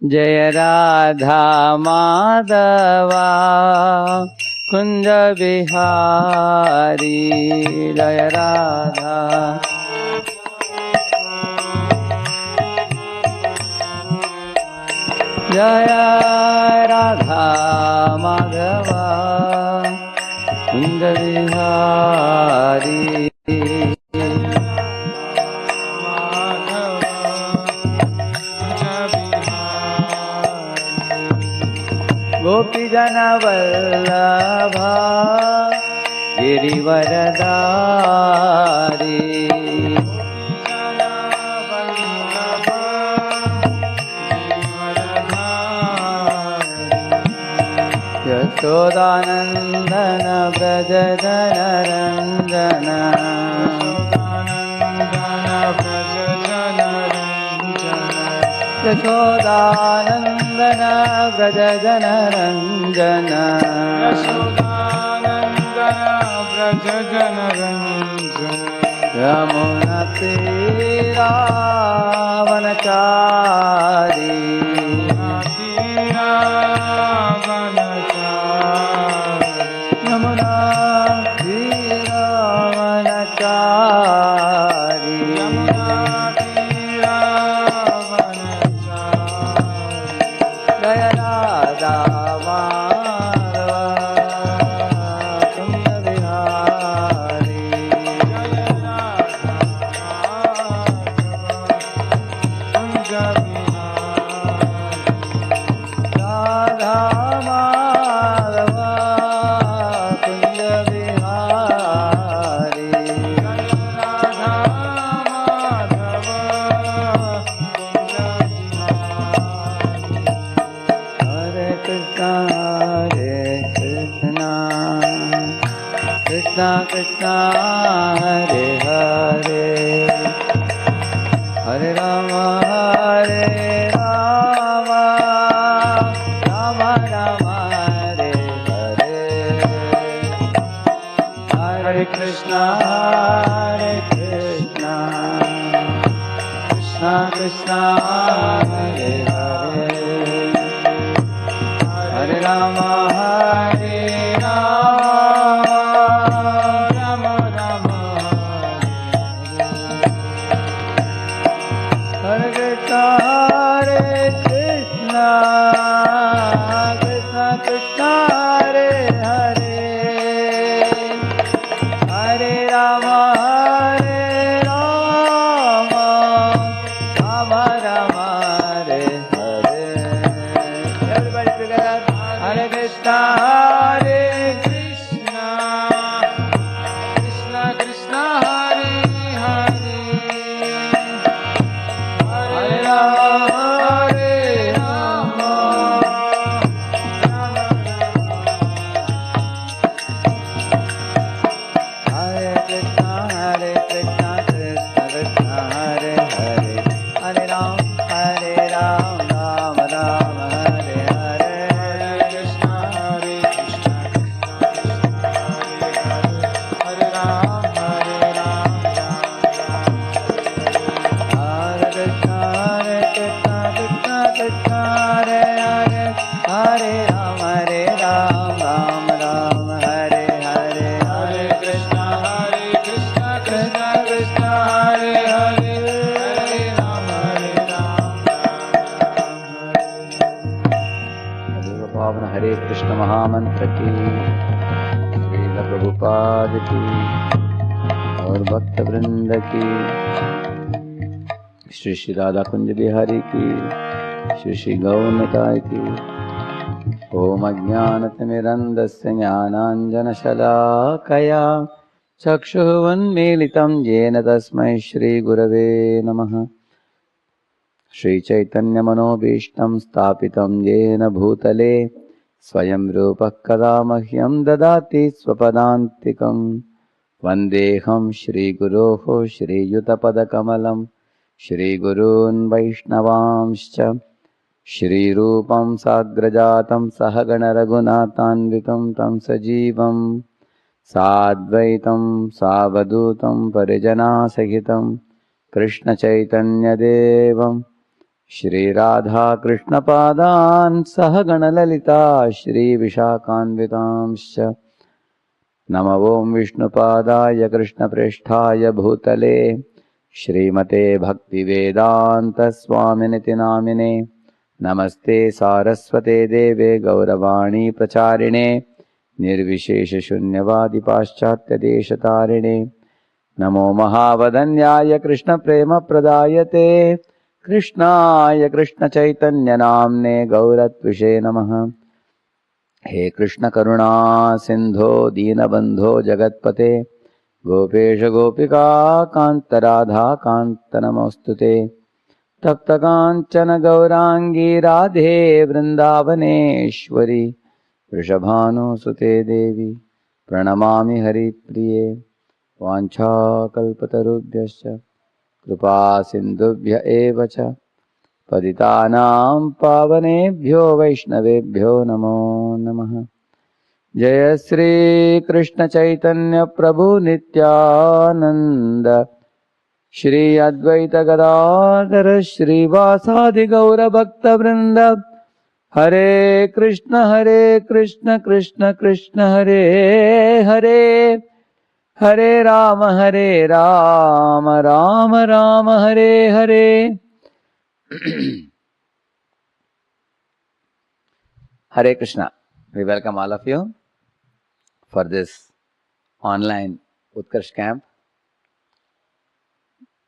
जय राधा माधवा कुंज बिहारी जय राधा जय राधा माधवा कुंज बिहारी गोपी जन वल्लभा गिरिवरदारी यशोदानंदन व्रज जनरंजन यशोदानंदन व्रज जनरंजन व्रज जनरंजन यमुना तीरावनचारी यमुना तीरावनचारी जय राधा माधवा कुंज बिहारी राधा माधवा कुंज बिहारी हरे कृष्णा कृष्णा कृष्णा हरे हरे हरे राम राम राम हरे हरे हरे कृष्णा कृष्णा कृष्णा हरे हरे हरे राम राम राम हरे Krishna Krishna Krishna Hare Hare Hare Ram Ram Ram Hare Hare everybody together Hare Krishna Krishna Krishna Hare Hare Hare Rama Hare Krishna Krishna Krishna Hare Hare Hare Ram Ram Ram Hare Hare Krishna Krishna Hare Ram Hare Krishna Krishna Krishna Hare Hare Hare Ram Ram Ram Hare Hare Hare Krishna Krishna Krishna Hare Hare Hare Ram देव पावन हरे कृष्ण महामंत्र की श्रील प्रभुपाद की और भक्त वृंद की श्री श्री राधा कुंज बिहारी की श्री श्री गौनिताय की ओम अज्ञानतिमिरन्धस्य ज्ञानाञ्जनशलाकया चक्षुरुन्मीलितं येन तस्मै श्रीगुरवे नमः श्रीचैतन्यमनोभीष्टं स्थापितं येन भूतले स्वयं रूपः कदा मह्यं ददाति स्वपदान्तिकं वन्देऽहं श्रीगुरोः श्रीयुतपदकमलं श्रीगुरून् वैष्णवांश्च श्रीरूपं साग्रजातं सहगणरघुनाथान्वितं तं सजीवं साद्वैतं सावधूतं परिजनासहितं कृष्णचैतन्यदेवं Shri Radha Krishna Padan Sahagana Lalita Shri Vishakhanvitamscha Nama Om Vishnu Padaya Krishna Presthaya Bhutale Shrimate Bhakti Vedanta Swaminiti Namine Namaste Saraswate Deve Gauravani Pracharine Nirvishesha Shunyavadi Paschatya Deshatarine Namo Mahavadanyaya Krishna Prema Pradayate Krishnaya Krishna Chaitanya Namne Gauratvishe Namaha He Krishna Karuna Sindho Deenabandho Jagatpate Gopesha Gopika Kanta Radha Kanta Namostute Tapta Kanchana Gaurangi Radhe Vrindavaneshwari Vrishabhanu Sute Devi Pranamami Hari Priye Vanchakalpatarubhyascha Kripa Sindhubhya Evacha Patitanam Pavanebhyo Vaishnavebhyo Namo Namaha Jaya Sri Krishna Chaitanya Prabhu Nityananda Shri Advaita Gadadhara Shri Vasadi Gaura Bhakta Vrinda Hare Krishna Krishna Krishna Hare Hare Hare Rama Rama Rama Hare Hare Hare Krishna. We welcome all of you for this online Utkarsh camp.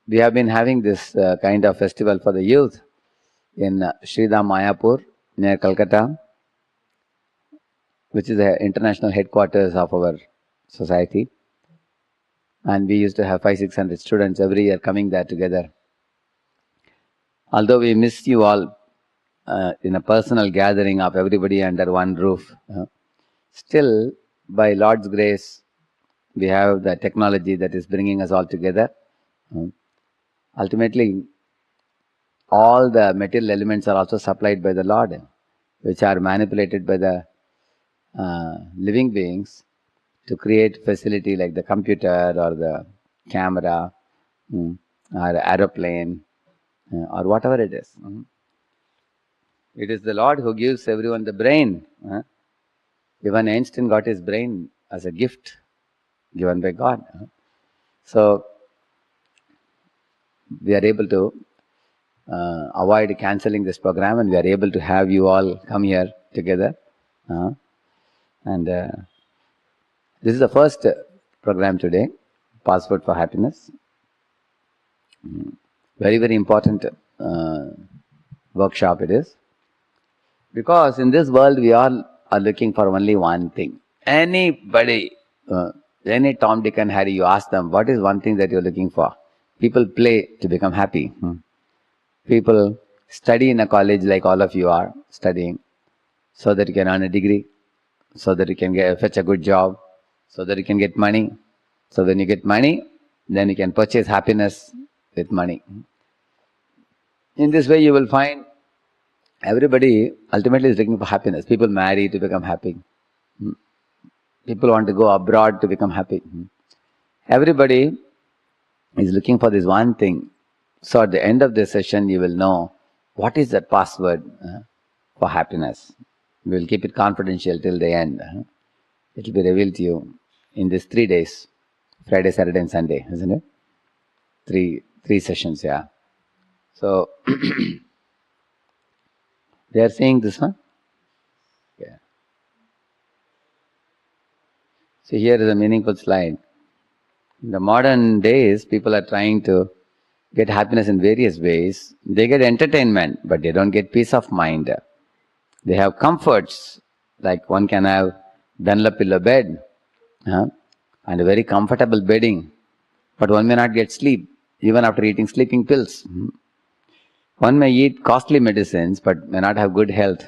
We have been having this kind of festival for the youth in Sridham Mayapur near Calcutta, which is the international headquarters of our society. And we used to have 500-600 students every year coming there together. Although we miss you all in a personal gathering of everybody under one roof, still by Lord's grace, we have the technology that is bringing us all together. Ultimately, all the material elements are also supplied by the Lord, which are manipulated by the living beings to create facility like the computer or the camera or aeroplane or whatever it is. It is the Lord who gives everyone the brain. Even Einstein got his brain as a gift given by God. So we are able to avoid cancelling this program, and we are able to have you all come here together. And this is the first program today, Passport for Happiness. Very, very important workshop it is. Because in this world, we all are looking for only one thing. Anybody, any Tom, Dick and Harry, you ask them, what is one thing that you're looking for? People play to become happy. People study in a college like all of you are studying, so that you can earn a degree, so that you can fetch a good job, so that you can get money. So when you get money, then you can purchase happiness with money. In this way, you will find everybody ultimately is looking for happiness. People marry to become happy. People want to go abroad to become happy. Everybody is looking for this one thing. So at the end of this session, you will know what is that password for happiness. We will keep it confidential till the end. It will be revealed to you in these 3 days, Friday, Saturday and Sunday, isn't it? Three sessions, yeah. So, they are saying this one? Yeah. See, here is a meaningful slide. In the modern days, people are trying to get happiness in various ways. They get entertainment, but they don't get peace of mind. They have comforts, like one can have Dunlop pillow bed and a very comfortable bedding, but one may not get sleep, even after eating sleeping pills. One may eat costly medicines, but may not have good health.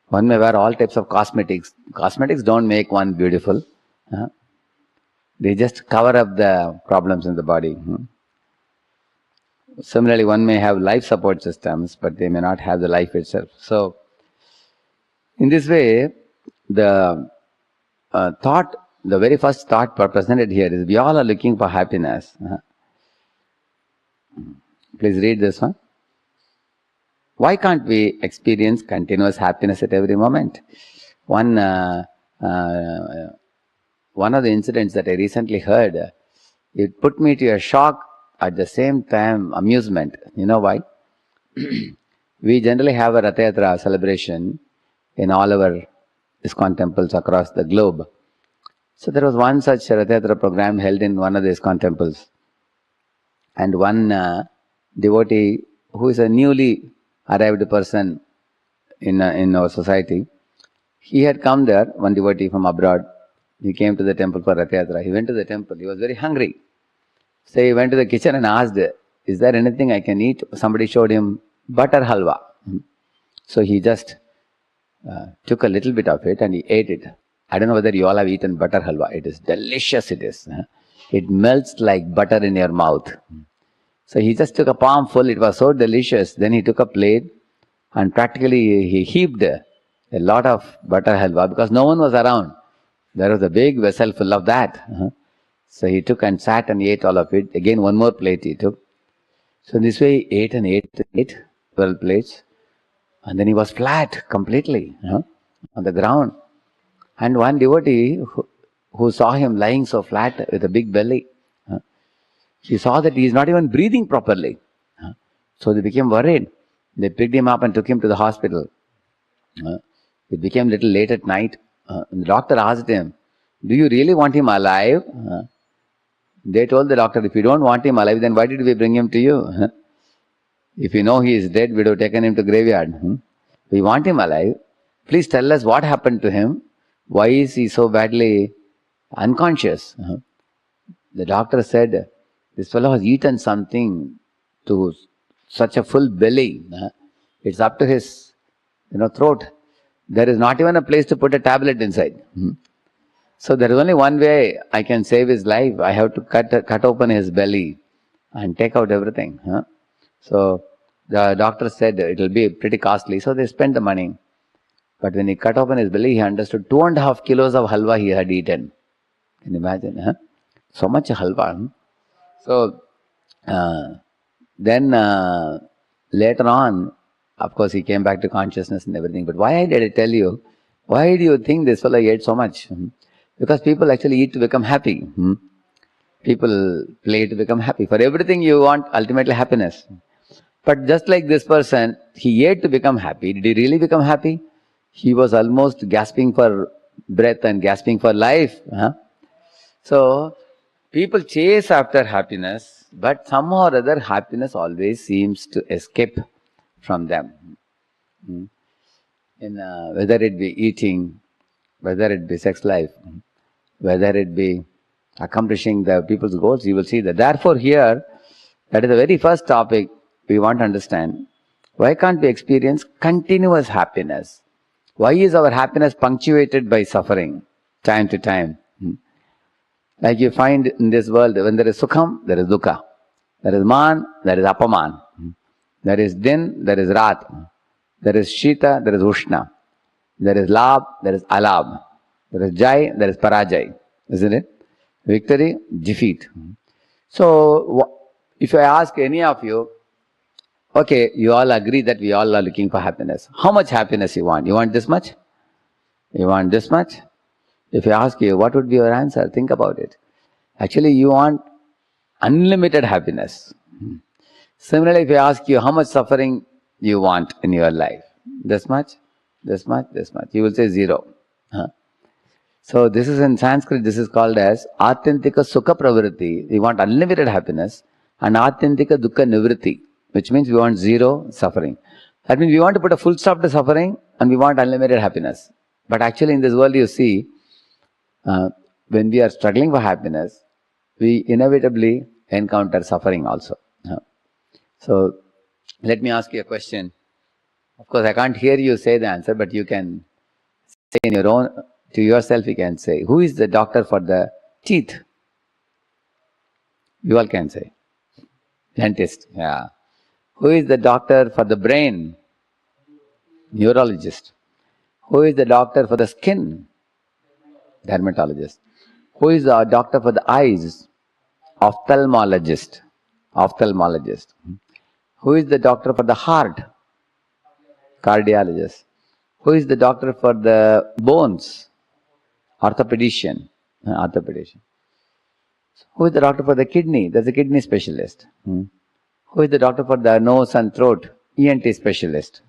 One may wear all types of cosmetics. Cosmetics don't make one beautiful. They just cover up the problems in the body. Similarly, one may have life support systems, but they may not have the life itself. So, in this way, the the very first thought presented here is we all are looking for happiness. Please read this one. Why can't we experience continuous happiness at every moment? One of the incidents that I recently heard, it put me to a shock, at the same time amusement. You know why? We generally have a Rath Yatra celebration in all our ISKCON temples across the globe. So there was one such Rath Yatra program held in one of the ISKCON temples. And one devotee who is a newly arrived person in our society, he had come there, one devotee from abroad. He came to the temple for Rath Yatra. He went to the temple. He was very hungry. So he went to the kitchen and asked, is there anything I can eat? Somebody showed him butter halwa. So he just took a little bit of it and he ate it. I don't know whether you all have eaten butter halwa. It is delicious, it is. It melts like butter in your mouth. So he just took a palm full. It was so delicious. Then he took a plate and practically he heaped a lot of butter halwa because no one was around. There was a big vessel full of that. So he took and sat and ate all of it. Again, one more plate he took. So this way he ate and ate and ate 12 plates. And then he was flat completely on the ground. And one devotee who saw him lying so flat with a big belly, he saw that he is not even breathing properly. So they became worried. They picked him up and took him to the hospital. It became a little late at night. The doctor asked him, do you really want him alive? They told the doctor, if you don't want him alive, then why did we bring him to you? If you know he is dead, we would have taken him to graveyard. We want him alive. Please tell us what happened to him. Why is he so badly unconscious? The doctor said, this fellow has eaten something to such a full belly. It's up to his throat. There is not even a place to put a tablet inside. So there is only one way I can save his life. I have to cut open his belly and take out everything. So the doctor said it will be pretty costly. So they spent the money. But when he cut open his belly, he understood 2.5 kilos of halwa he had eaten. Can you imagine? So much halwa. So then later on, of course, he came back to consciousness and everything. But why did I tell you? Why do you think this fellow ate so much? Because people actually eat to become happy. People play to become happy. For everything you want, ultimately happiness. But just like this person, he ate to become happy. Did he really become happy? He was almost gasping for breath and gasping for life. So, people chase after happiness, but somehow or other happiness always seems to escape from them. Whether it be eating, whether it be sex life, whether it be accomplishing the people's goals, you will see that. Therefore here, that is the very first topic we want to understand. Why can't we experience continuous happiness? Why is our happiness punctuated by suffering, time to time? Like you find in this world, when there is sukham, there is dukkha. There is man, there is apaman. There is din, there is rat. There is shita, there is ushna. There is labh, there is alabh. There is jai, there is parajai. Isn't it? Victory, defeat. So, if I ask any of you, okay, you all agree that we all are looking for happiness. How much happiness you want? You want this much? You want this much? If I ask you, what would be your answer? Think about it. Actually, you want unlimited happiness. Similarly, if I ask you how much suffering you want in your life, this much, this much, this much, you will say 0. So this is in Sanskrit, this is called as Atyantika Sukha Pravritti. We want unlimited happiness, and Atyantika Dukkha Nivritti, which means we want 0 suffering. That means we want to put a full stop to suffering and we want unlimited happiness. But actually in this world you see, when we are struggling for happiness, we inevitably encounter suffering also. So let me ask you a question. Of course I can't hear you say the answer, but you can say in your own, to yourself you can say, who is the doctor for the teeth? You all can say. Dentist, yeah. Who is the doctor for the brain? Neurologist. Who is the doctor for the skin? Dermatologist. Who is the doctor for the eyes? Ophthalmologist. Ophthalmologist. Who is the doctor for the heart? Cardiologist. Who is the doctor for the bones? Orthopedician. Orthopedician. Who is the doctor for the kidney? There's a kidney specialist. Who is the doctor for the nose and throat? ENT specialist.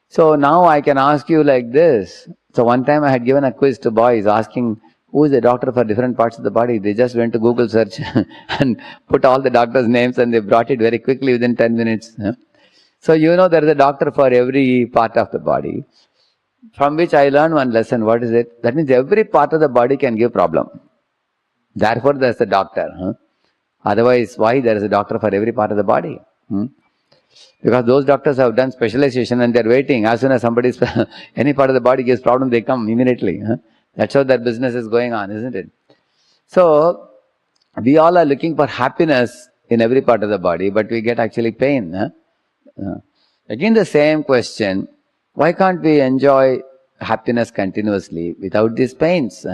So now I can ask you like this. So one time I had given a quiz to boys asking who is the doctor for different parts of the body. They just went to Google search and put all the doctors' names and they brought it very quickly within 10 minutes. So you know there is a doctor for every part of the body. From which I learned one lesson. What is it? That means every part of the body can give problem. Therefore there is a doctor. Otherwise, why there is a doctor for every part of the body? Because those doctors have done specialization and they're waiting. As soon as somebody's any part of the body gives problem, they come immediately. That's how their business is going on, isn't it? So we all are looking for happiness in every part of the body, but we get actually pain. Again the same question, why can't we enjoy happiness continuously without these pains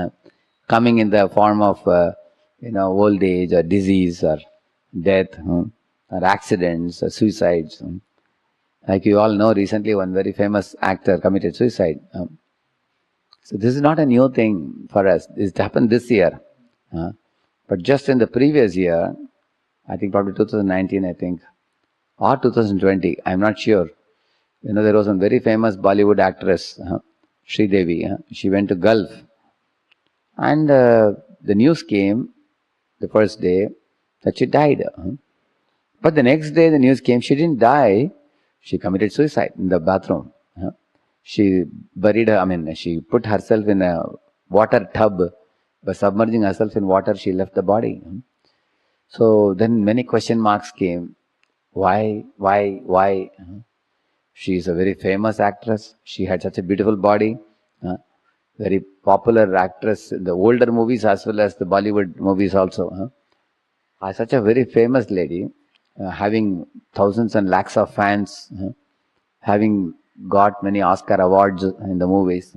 coming in the form of old age or disease or death or accidents or suicides? Like you all know, recently one very famous actor committed suicide. So this is not a new thing for us. It happened this year. But just in the previous year, I think probably 2019, I think, or 2020, I'm not sure. There was one very famous Bollywood actress, Sridevi. She went to Gulf. And the news came the first day that she died. But the next day the news came, she didn't die. She committed suicide in the bathroom. She buried her, she put herself in a water tub. By submerging herself in water, she left the body. So then many question marks came. Why? She is a very famous actress. She had such a beautiful body. Very popular actress in the older movies as well as the Bollywood movies also. Such a very famous lady, having thousands and lakhs of fans, having got many Oscar awards in the movies.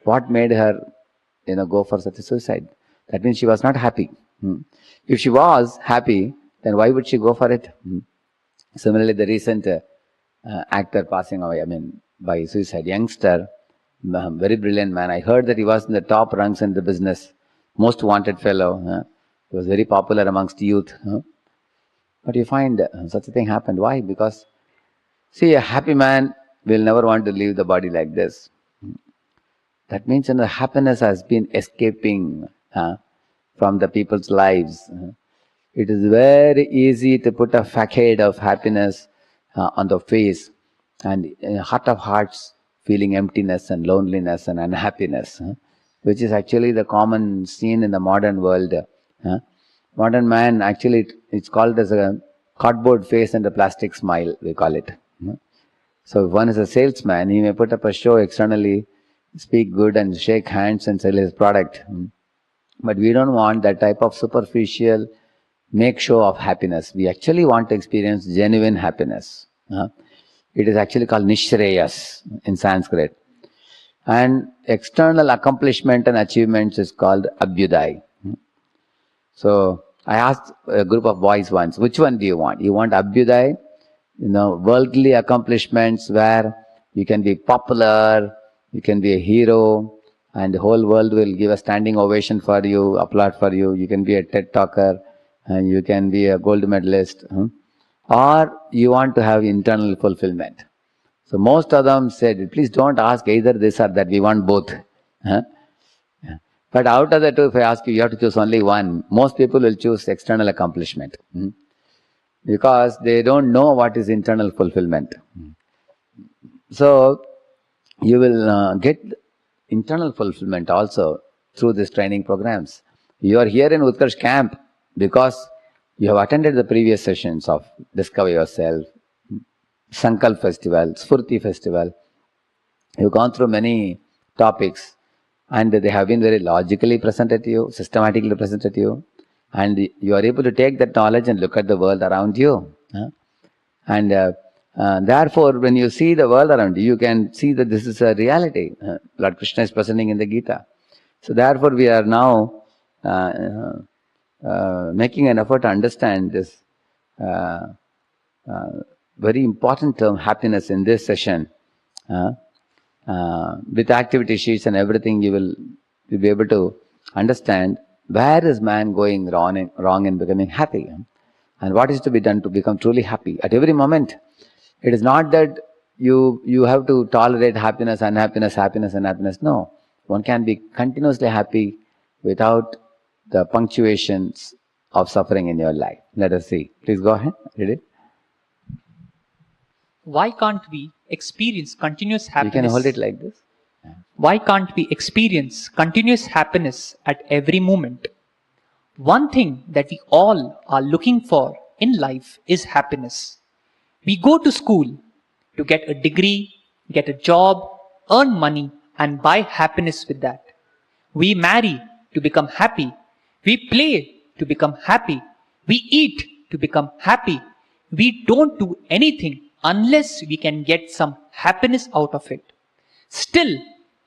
What made her, go for such a suicide? That means she was not happy. If she was happy, then why would she go for it? Similarly, the recent actor passing away, by suicide, youngster, very brilliant man. I heard that he was in the top ranks in the business, most wanted fellow. He was very popular amongst youth. But you find such a thing happened. Why? Because, see, a happy man will never want to leave the body like this. That means happiness has been escaping from the people's lives. It is very easy to put a facade of happiness on the face, and in heart of hearts feeling emptiness and loneliness and unhappiness, which is actually the common scene in the modern world. Modern man, actually it's called as a cardboard face and a plastic smile, we call it. So if one is a salesman, he may put up a show externally, speak good and shake hands and sell his product. But we don't want that type of superficial make show of happiness. We actually want to experience genuine happiness. It is actually called Nishreyas in Sanskrit. And external accomplishment and achievements is called Abhyuday. So I asked a group of boys once, which one do you want? You want Abhyuday, worldly accomplishments where you can be popular, you can be a hero, and the whole world will give a standing ovation for you, applaud for you. You can be a TED talker, and you can be a gold medalist. Or you want to have internal fulfillment. So most of them said, please don't ask either this or that, we want both. But out of the two, if I ask you, you have to choose only one. Most people will choose external accomplishment. Because they don't know what is internal fulfillment. So you will get internal fulfillment also through these training programs. You are here in Utkarsh camp because you have attended the previous sessions of Discover Yourself, Sankalp Festival, Spurti Festival. You've gone through many topics and they have been very logically presented to you, systematically presented to you, and you are able to take that knowledge and look at the world around you. And therefore, when you see the world around you, you can see that this is a reality. Lord Krishna is presenting in the Gita. So therefore, we are now making an effort to understand this very important term, happiness, in this session. With activity sheets and everything, you'll be able to understand where is man going wrong in becoming happy, and what is to be done to become truly happy at every moment. It is not that you have to tolerate happiness, unhappiness, happiness, unhappiness. No, one can be continuously happy without the punctuations of suffering in your life. Let us see. Please go ahead. Read it. Why can't we experience continuous happiness? You can hold it like this. Why can't we experience continuous happiness at every moment? One thing that we all are looking for in life is happiness. We go to school to get a degree, get a job, earn money, and buy happiness with that. We marry to become happy. We play to become happy. We eat to become happy. We don't do anything unless we can get some happiness out of it. Still,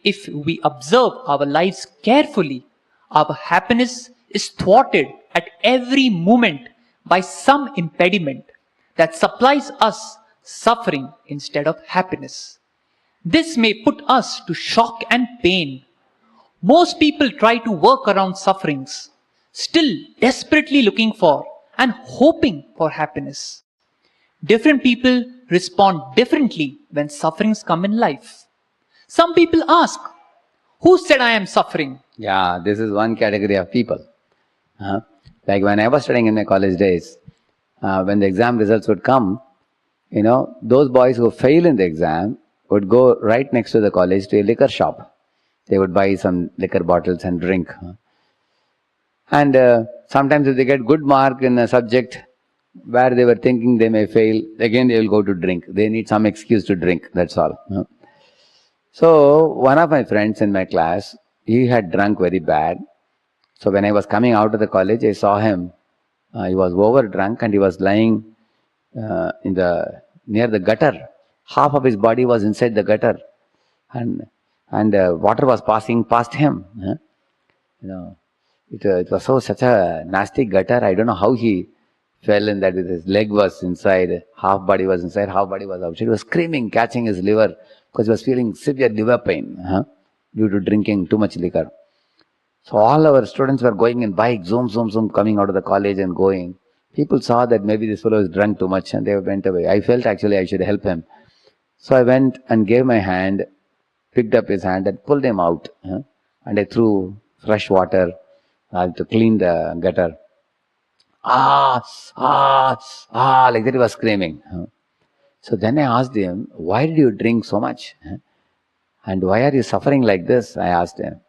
if we observe our lives carefully, our happiness is thwarted at every moment by some impediment that supplies us suffering instead of happiness. This may put us to shock and pain. Most people try to work around sufferings, still desperately looking for and hoping for happiness. Different people respond differently when sufferings come in life. Some people ask, who said I am suffering? Yeah, this is one category of people. Like when I was studying in my college days, when the exam results would come, those boys who fail in the exam would go right next to the college to a liquor shop. They would buy some liquor bottles and drink. And sometimes if they get good mark in a subject where they were thinking they may fail, again they will go to drink. They need some excuse to drink, that's all. So one of my friends in my class, he had drunk very bad. So when I was coming out of the college, I saw him. He was over drunk and he was lying near the gutter. Half of his body was inside the gutter, and water was passing past him. It was such a nasty gutter. I don't know how he fell in that. His leg was inside, half body was inside, half body was outside. He was screaming, catching his liver because he was feeling severe liver pain due to drinking too much liquor. So all our students were going in bike, zoom, zoom, zoom, coming out of the college and going. People saw that maybe this fellow is drunk too much and they went away. I felt actually I should help him. So I went and gave my hand, picked up his hand and pulled him out. And I threw fresh water to clean the gutter. Like that he was screaming. So then I asked him, why did you drink so much? And why are you suffering like this? I asked him.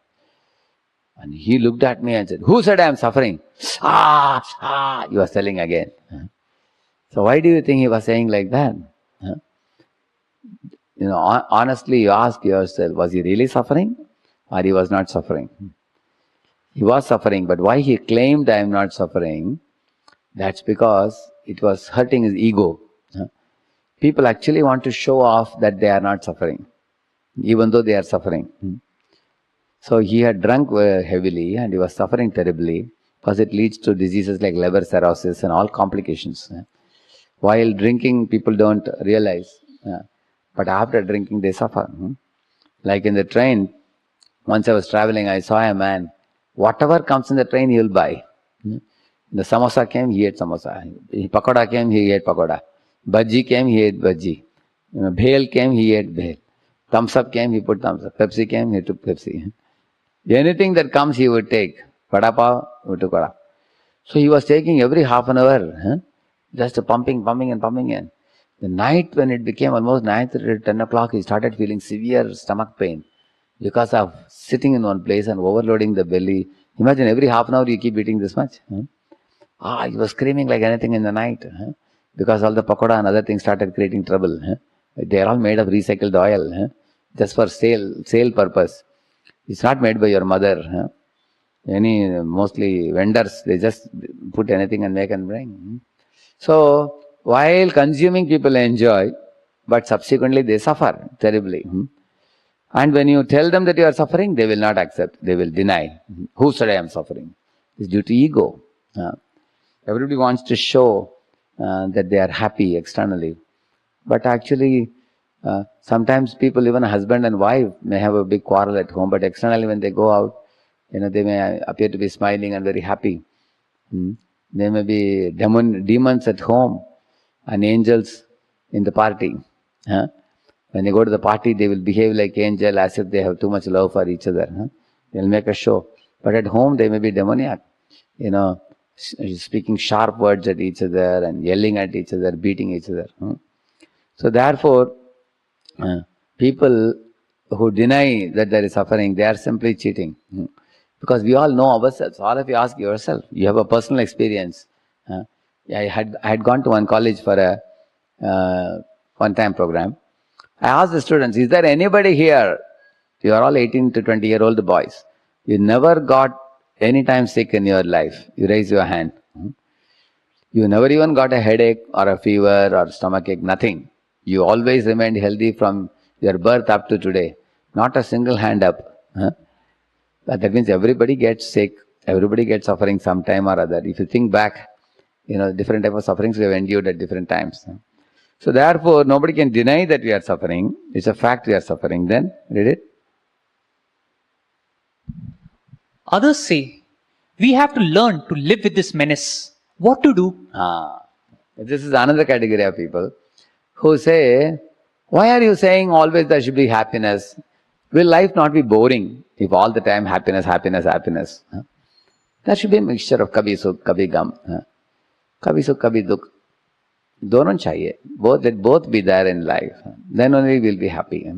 And he looked at me and said, who said I am suffering? He was telling again. So why do you think he was saying like that? Honestly, you ask yourself, was he really suffering or he was not suffering? He was suffering, but why he claimed I am not suffering? That's because it was hurting his ego. People actually want to show off that they are not suffering, even though they are suffering. So he had drunk heavily and he was suffering terribly because it leads to diseases like liver cirrhosis and all complications. While drinking, people don't realize, but after drinking, they suffer. Like in the train, once I was traveling, I saw a man, whatever comes in the train, he will buy. The samosa came, he ate samosa. Pakoda came, he ate pakoda. Bhaji came, he ate bhaji. Bhel came, he ate bhel. Thumbs up came, he put thumbs up. Pepsi came, he took Pepsi. Anything that comes, he would take. Vada pav, he took vada. So he was taking every half an hour, just pumping and pumping in. The night when it became almost 9:30, 10 o'clock, he started feeling severe stomach pain because of sitting in one place and overloading the belly. Imagine every half an hour you keep eating this much. He was screaming like anything in the night because all the pakoda and other things started creating trouble. They are all made of recycled oil just for sale purpose. It's not made by your mother. Mostly vendors, they just put anything and make and bring. So while consuming, people enjoy, but subsequently they suffer terribly. And when you tell them that you are suffering, they will not accept. They will deny. Who said I am suffering? It's due to ego. Everybody wants to show that they are happy externally. But actually, Sometimes people, even a husband and wife, may have a big quarrel at home, but externally when they go out, they may appear to be smiling and very happy. There may be demons at home and angels in the party. When they go to the party, they will behave like angel as if they have too much love for each other. They'll make a show. But at home, they may be demoniac. Speaking sharp words at each other and yelling at each other, beating each other. So therefore, people who deny that there is suffering, they are simply cheating. Because we all know ourselves. All of you ask yourself. You have a personal experience. I had gone to one college for a one-time program. I asked the students, is there anybody here? You are all 18 to 20-year-old boys. You never got any time sick in your life. You raise your hand. You never even got a headache or a fever or stomachache, nothing. You always remained healthy from your birth up to today. Not a single hand up. That means everybody gets sick. Everybody gets suffering sometime or other. If you think back, different type of sufferings we have endured at different times. So therefore, nobody can deny that we are suffering. It's a fact we are suffering. Then, read it. Others say, we have to learn to live with this menace. What to do? This is another category of people who say, why are you saying always there should be happiness? Will life not be boring if all the time happiness, happiness, happiness? There should be a mixture of kabhi sukh, kabhi gam. Kabhi sukh, kabhi dukh. Donon chahiye. Let both be there in life. Then only we'll be happy.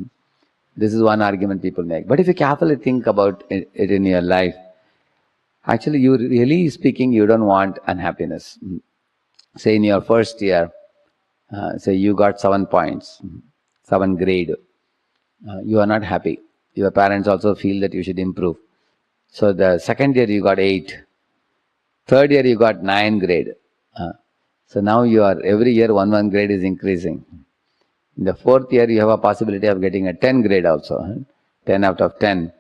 This is one argument people make. But if you carefully think about it in your life, actually, you really speaking, you don't want unhappiness. Say in your first year, say you got 7 points, 7 grade. You are not happy. Your parents also feel that you should improve. So the second year you got 8. Third year you got 9 grade. So now every year 1 grade is increasing. In the fourth year you have a possibility of getting a 10 grade also. 10 out of 10.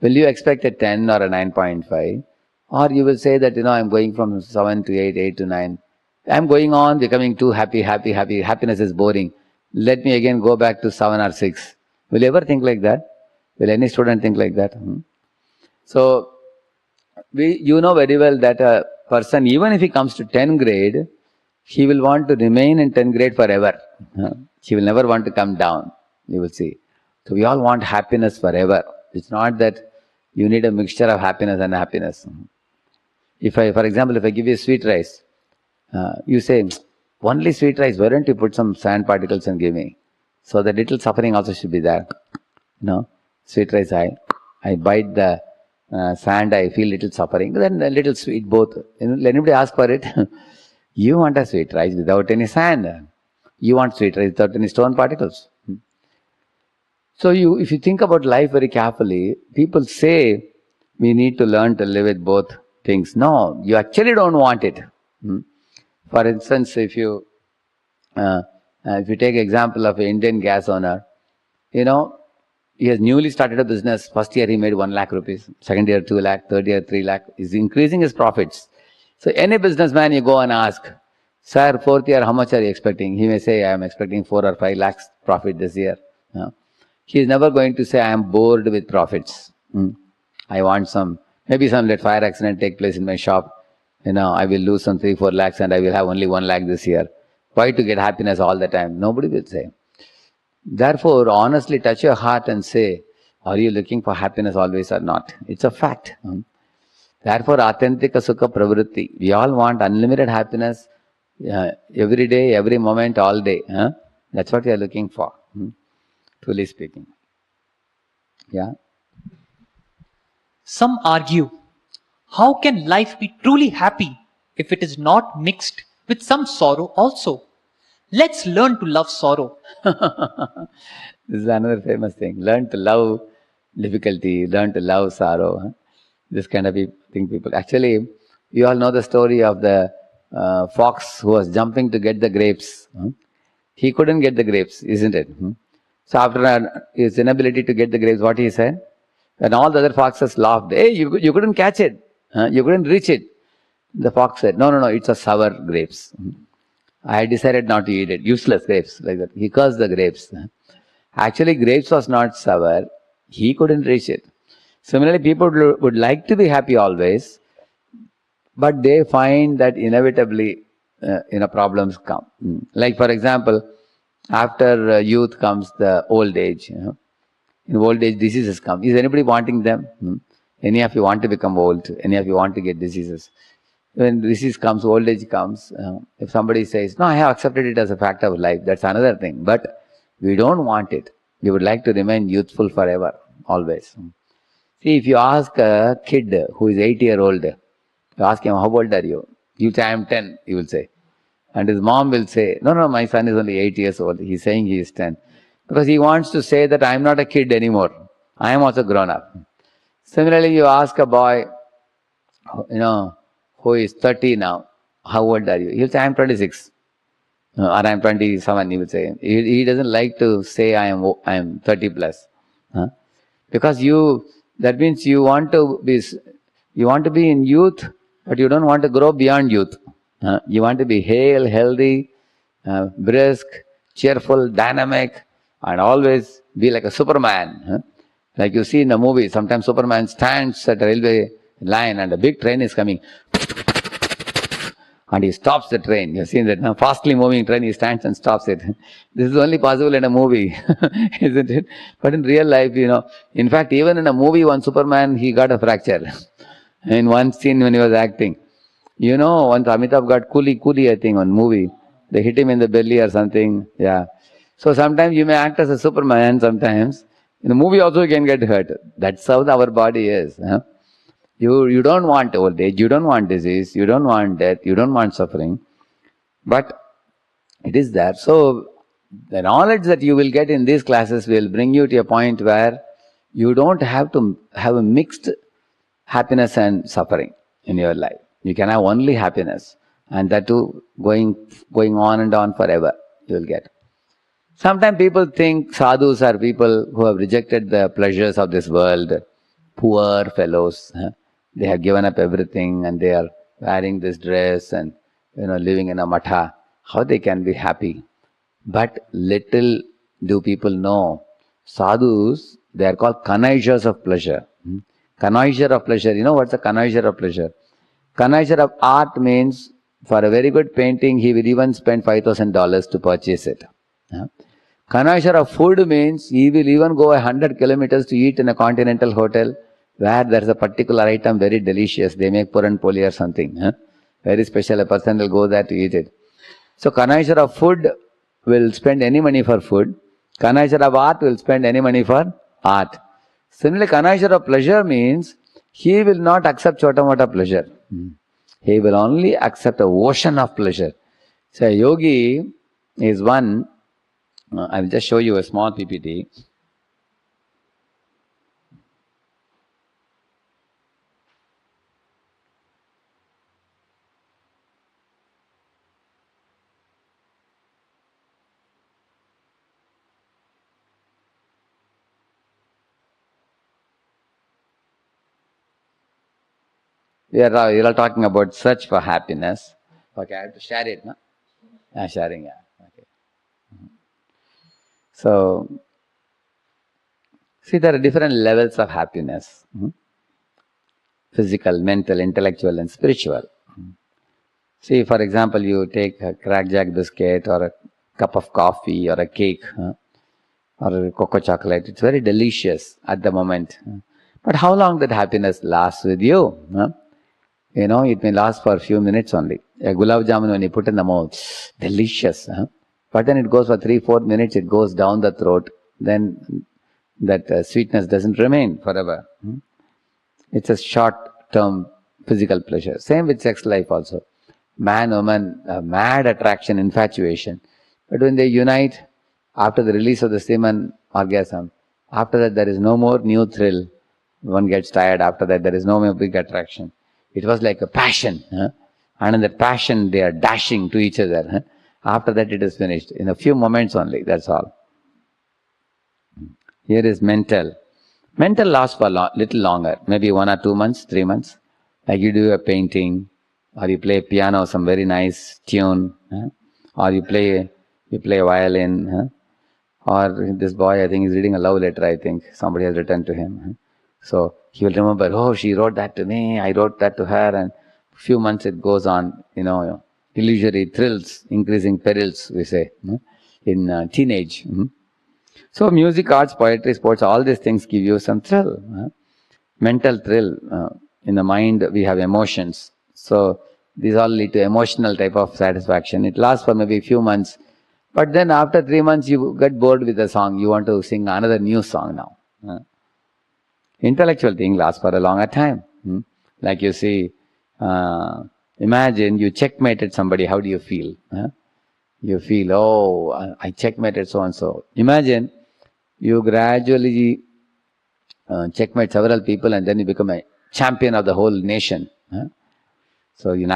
Will you expect a 10 or a 9.5? Or you will say that, I'm going from 7 to 8, 8 to 9. I'm going on becoming too happy. Happiness is boring. Let me again go back to 7 or 6. Will you ever think like that? Will any student think like that? So, you know very well that a person, even if he comes to 10 grade, he will want to remain in 10 grade forever. He will never want to come down. You will see. So we all want happiness forever. It's not that you need a mixture of happiness and happiness. For example, if I give you sweet rice, you say, only sweet rice, why don't you put some sand particles and give me? So the little suffering also should be there. Sweet rice, I bite the sand, I feel little suffering, then a little sweet both. Anybody ask for it? You want a sweet rice without any sand. You want sweet rice without any stone particles. So if you think about life very carefully, people say we need to learn to live with both things. No, you actually don't want it. For instance, if you take example of an Indian gas owner, he has newly started a business. First year he made 1 lakh rupees. Second year 2 lakh. Third year 3 lakh. He's increasing his profits. So any businessman you go and ask, sir, fourth year how much are you expecting? He may say, I am expecting 4 or 5 lakhs profit this year. He is never going to say, I am bored with profits. I want maybe some let fire accident take place in my shop. I will lose some 3-4 lakhs and I will have only 1 lakh this year. Why to get happiness all the time? Nobody will say. Therefore, honestly touch your heart and say, are you looking for happiness always or not? It's a fact. Therefore, authentika sukha pravritti. We all want unlimited happiness every day, every moment, all day. That's what we are looking for. Truly speaking. Yeah. Some argue, how can life be truly happy if it is not mixed with some sorrow also? Let's learn to love sorrow. This is another famous thing. Learn to love difficulty, learn to love sorrow. This kind of thing people. Actually, you all know the story of the fox who was jumping to get the grapes. He couldn't get the grapes, isn't it? So after his inability to get the grapes, what he said? And all the other foxes laughed. Hey, you couldn't catch it. You couldn't reach it. The fox said, no, it's a sour grapes. I decided not to eat it. Useless grapes, like that. He cursed the grapes. Actually, grapes was not sour. He couldn't reach it. Similarly, people would like to be happy always, but they find that inevitably, problems come. Like, for example, after youth comes the old age. In old age, diseases come. Is anybody wanting them? Any of you want to become old? Any of you want to get diseases? When disease comes, old age comes, if somebody says, no, I have accepted it as a fact of life, that's another thing. But we don't want it. We would like to remain youthful forever, always. See, if you ask a kid who is 8-year-old, you ask him, how old are you? You say, I am 10, he will say. And his mom will say, no, no, my son is only 8 years old. He's saying he is 10. Because he wants to say that I am not a kid anymore. I am also grown up. Similarly, you ask a boy, who is 30 now, how old are you? He'll say, I am 26. Or I am 27, he will say. He doesn't like to say I am 30 plus. Because that means you want to be in youth, but you don't want to grow beyond youth. You want to be hale, healthy, brisk, cheerful, dynamic, and always be like a Superman. Like you see in the movie, sometimes Superman stands at a railway line and a big train is coming. And he stops the train. You've seen that now, fastly moving train, he stands and stops it. This is only possible in a movie, isn't it? But in real life, in fact, even in a movie, one Superman, he got a fracture. In one scene when he was acting. Once Amitabh got coolie, I think, on movie. They hit him in the belly or something. Yeah. So sometimes you may act as a Superman sometimes. In the movie also you can get hurt. That's how our body is. You don't want old age, you don't want disease, you don't want death, you don't want suffering. But it is there. So the knowledge that you will get in these classes will bring you to a point where you don't have to have a mixed happiness and suffering in your life. You can have only happiness, and that too going on and on forever you will get. Sometimes people think sadhus are people who have rejected the pleasures of this world, poor fellows. They have given up everything and they are wearing this dress and living in a matha. How they can be happy? But little do people know, sadhus, they are called connoisseurs of pleasure. Connoisseur of pleasure. You know what's a connoisseur of pleasure? Connoisseur of art means for a very good painting, he will even spend $5,000 to purchase it. Connoisseur of food means he will even go 100 kilometers to eat in a continental hotel where there is a particular item very delicious. They make puran poli or something. Very special. A person will go there to eat it. So connoisseur of food will spend any money for food. Connoisseur of art will spend any money for art. Similarly, connoisseur of pleasure means he will not accept chota-mota pleasure. He will only accept an ocean of pleasure. So a yogi is one. I will just show you a small PPT. We are talking about search for happiness. Okay, I have to share it, no? Sharing, yeah. Okay. So, see, there are different levels of happiness. Physical, mental, intellectual and spiritual. See, for example, you take a crackjack biscuit or a cup of coffee or a cake or a cocoa chocolate. It's very delicious at the moment. But how long that happiness lasts with you? It may last for a few minutes only. A gulab jamun, when you put in the mouth, delicious. But then it goes for 3-4 minutes, it goes down the throat. Then that sweetness doesn't remain forever. It's a short-term physical pleasure. Same with sex life also. Man, woman, mad attraction, infatuation. But when they unite, after the release of the semen orgasm, after that there is no more new thrill. One gets tired. After that there is no more big attraction. It was like a passion. And in that passion they are dashing to each other. After that it is finished. In a few moments only, that's all. Here is mental. Mental lasts for a little longer. Maybe 1 or 2 months, 3 months. Like you do a painting or you play piano, some very nice tune. Or you play violin, huh? Or this boy, I think, is reading a love letter, I think. Somebody has written to him. Huh? So he will remember, oh, she wrote that to me, I wrote that to her, and few months it goes on, illusory thrills, increasing perils, we say, in teenage. So music, arts, poetry, sports, all these things give you some thrill, mental thrill. In the mind, we have emotions. So these all lead to emotional type of satisfaction. It lasts for maybe a few months. But then after 3 months, you get bored with the song. You want to sing another new song now. Intellectual thing lasts for a longer time. Like you see, imagine you checkmated somebody. How do you feel? You feel, oh, I checkmated so-and-so. Imagine you gradually checkmate several people and then you become a champion of the whole nation. So you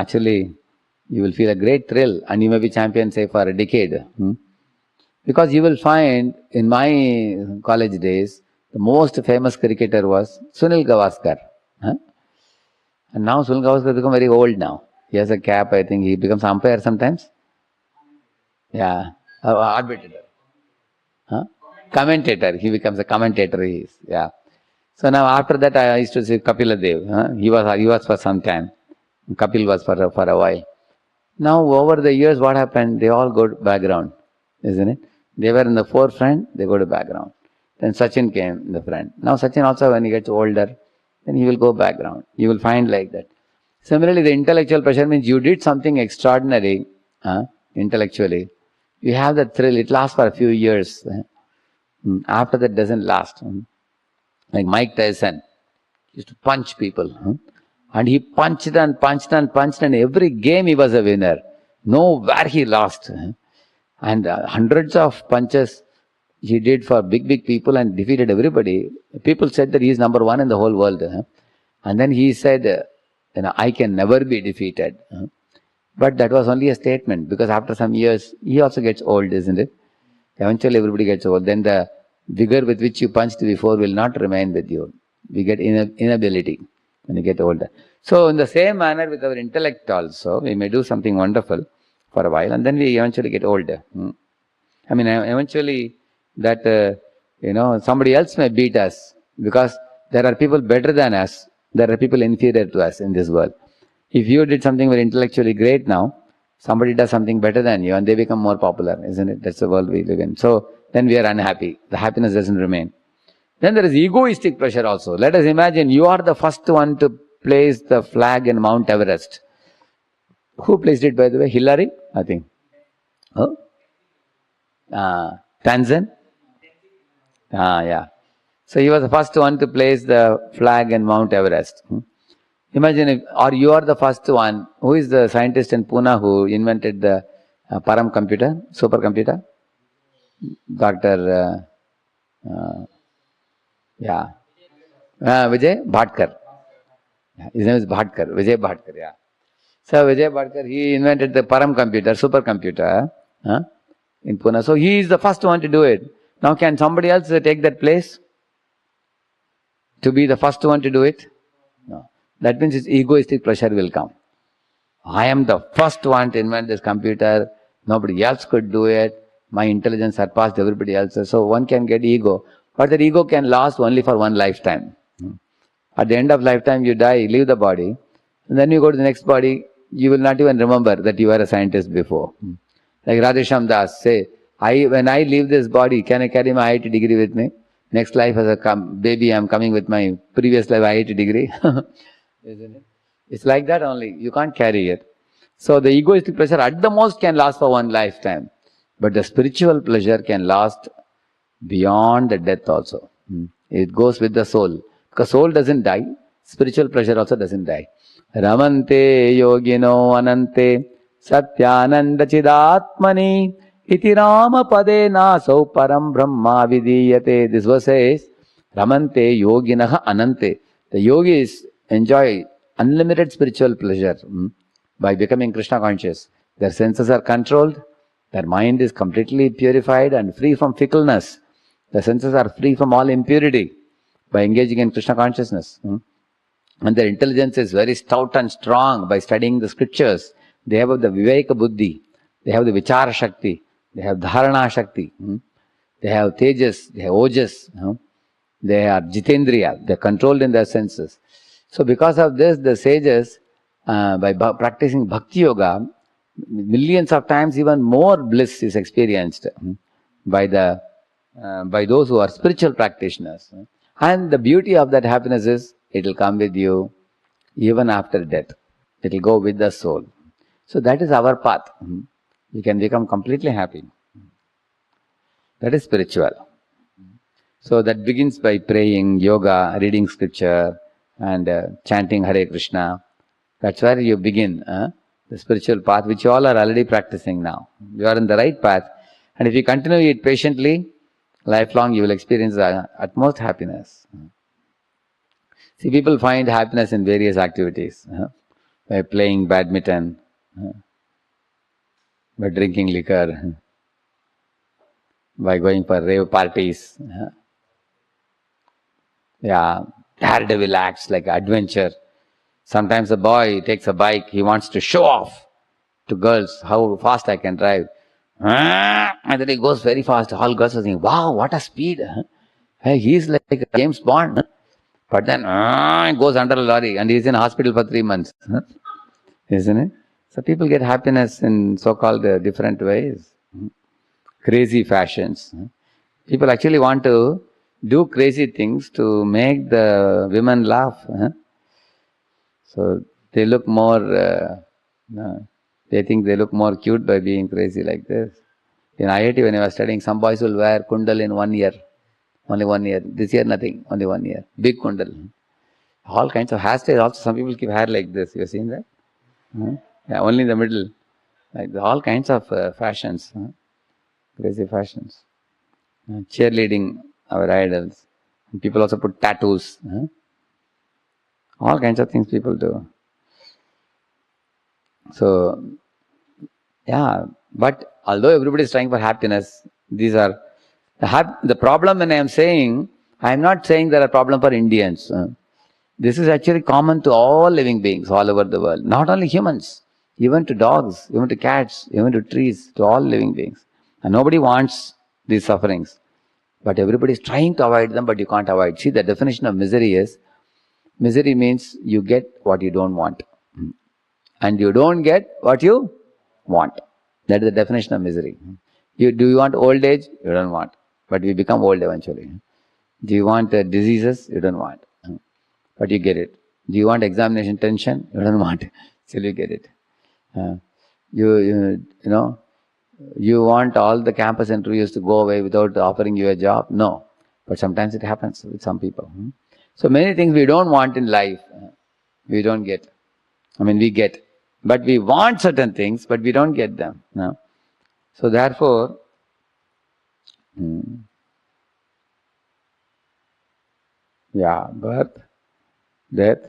will feel a great thrill, and you may be champion, say, for a decade. Because you will find, in my college days, the most famous cricketer was Sunil Gavaskar. And now Sunil Gavaskar has become very old now. He has a cap, I think he becomes umpire sometimes. Yeah, arbitrator. Commentator, he becomes a commentator. Yeah. So now after that I used to see Kapila Dev. He was for some time. Kapil was for a while. Now over the years what happened? They all go to background, isn't it? They were in the forefront, they go to background. Then Sachin came in the front. Now Sachin also, when he gets older, then he will go background. You will find like that. Similarly, the intellectual pressure means you did something extraordinary intellectually. You have that thrill. It lasts for a few years. After that, doesn't last. Like Mike Tyson used to punch people. And he punched and punched and punched, and every game he was a winner. Nowhere he lost. And hundreds of punches he did for big people and defeated everybody. People said that he is number one in the whole world. And then he said, I can never be defeated. But that was only a statement, because after some years, he also gets old, isn't it? Eventually everybody gets old. Then the vigor with which you punched before will not remain with you. We get inability when you get older. So in the same manner with our intellect also, we may do something wonderful for a while, and then we eventually get older. I mean, eventually that, somebody else may beat us, because there are people better than us. There are people inferior to us in this world. If you did something very intellectually great now, somebody does something better than you and they become more popular, isn't it? That's the world we live in. So then we are unhappy. The happiness doesn't remain. Then there is egoistic pressure also. Let us imagine you are the first one to place the flag in Mount Everest. Who placed it, by the way? Hillary, I think. Oh? Tanzan? Yeah. So he was the first one to place the flag in Mount Everest. Imagine or you are the first one. Who is the scientist in Pune who invented the Param computer, supercomputer? Dr. Vijay Bhatkar. His name is Bhatkar, Vijay Bhatkar, yeah. So Vijay Bhatkar, he invented the Param computer, supercomputer in Pune. So he is the first one to do it. Now can somebody else take that place? To be the first one to do it? No. That means his egoistic pressure will come. I am the first one to invent this computer. Nobody else could do it. My intelligence surpassed everybody else's. So one can get ego. But that ego can last only for one lifetime. At the end of lifetime, you die, leave the body. And then you go to the next body. You will not even remember that you were a scientist before. Like Radheshyam Das say, when I leave this body, can I carry my IIT degree with me? Next life as a baby, I am coming with my previous life IIT degree. Isn't it? It's like that only. You can't carry it. So the egoistic pleasure at the most can last for one lifetime. But the spiritual pleasure can last beyond the death also. It goes with the soul. Because soul doesn't die. Spiritual pleasure also doesn't die. Ramante yogino anante satyananda chidatmani iti rama pade nasau param brahma vidiyate. This verse says, Ramante yoginaha anante. The yogis enjoy unlimited spiritual pleasure by becoming Krishna conscious. Their senses are controlled. Their mind is completely purified and free from fickleness. The senses are free from all impurity by engaging in Krishna consciousness. And their intelligence is very stout and strong by studying the scriptures. They have the Viveka Buddhi. They have the Vichara Shakti, they have Dharana Shakti, they have Tejas, they have Ojas, they are Jitendriya, they are controlled in their senses. So because of this, the sages, by practicing Bhakti Yoga, millions of times even more bliss is experienced by those who are spiritual practitioners. And the beauty of that happiness is, it will come with you even after death. It will go with the soul. So that is our path. You can become completely happy. That is spiritual. So that begins by praying, yoga, reading scripture, and chanting Hare Krishna. That's where you begin the spiritual path, which you all are already practicing now. You are in the right path. And if you continue it patiently, lifelong you will experience utmost happiness. See, people find happiness in various activities. By playing badminton, by drinking liquor, by going for rave parties. Daredevil acts like adventure. Sometimes a boy takes a bike, he wants to show off to girls how fast I can drive. And then he goes very fast. All girls are saying, wow, what a speed. Hey, he's like a James Bond. But then he goes under a lorry and he's in hospital for 3 months. Isn't it? So people get happiness in so-called different ways. Crazy fashions. People actually want to do crazy things to make the women laugh. So they look more, they think they look more cute by being crazy like this. In IIT when I was studying, some boys will wear kundal in 1 year. Only 1 year. This year nothing, only 1 year. Big kundal. All kinds of hairstyles. Also some people keep hair like this. You have seen that? Yeah, only in the middle. Like all kinds of fashions. Crazy fashions. Cheerleading our idols. And people also put tattoos. All kinds of things people do. So, yeah, but although everybody is trying for happiness, these are the problem. When I am saying, I am not saying there are problems for Indians. This is actually common to all living beings all over the world. Not only humans, even to dogs, even to cats, even to trees, to all living beings. And nobody wants these sufferings. But everybody is trying to avoid them, but you can't avoid. See, the definition of misery is, misery means you get what you don't want. And you don't get what you want. That is the definition of misery. Do you want old age? You don't want. But we become old eventually. Do you want diseases? You don't want. But you get it. Do you want examination tension? You don't want. Still you get it. You want all the campus interviews to go away without offering you a job? No. But sometimes it happens with some people. So many things we don't want in life, we don't get. We get. But we want certain things, but we don't get them. No? So therefore, birth, death,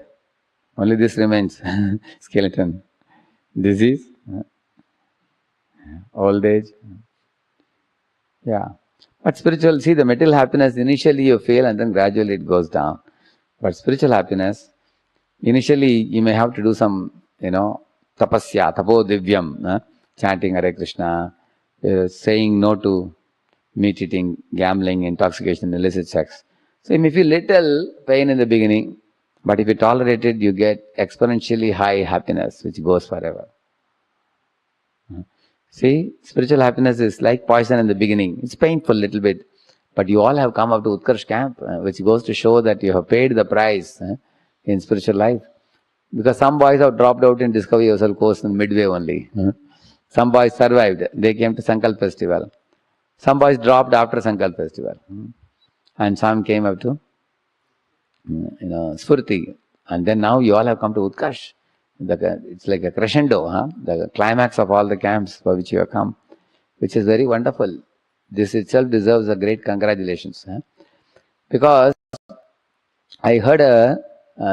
only this remains. Skeleton. Disease, old age. But spiritual, see, the material happiness, initially you feel and then gradually it goes down. But spiritual happiness, initially you may have to do some, tapasya, tapo divyam, chanting Hare Krishna, saying no to meat eating, gambling, intoxication, illicit sex. So you may feel little pain in the beginning, but if you tolerate it, you get exponentially high happiness, which goes forever. See, spiritual happiness is like poison in the beginning. It's painful a little bit, but you all have come up to Utkarsh camp, which goes to show that you have paid the price in spiritual life. Because some boys have dropped out in Discover Yourself course in midway only. Some boys survived. They came to Sankalp festival. Some boys dropped after Sankalp festival. And some came up to Spurti. And then now you all have come to Utkarsh. It's like a crescendo, the climax of all the camps for which you have come, which is very wonderful. This itself deserves a great congratulations. Because I heard a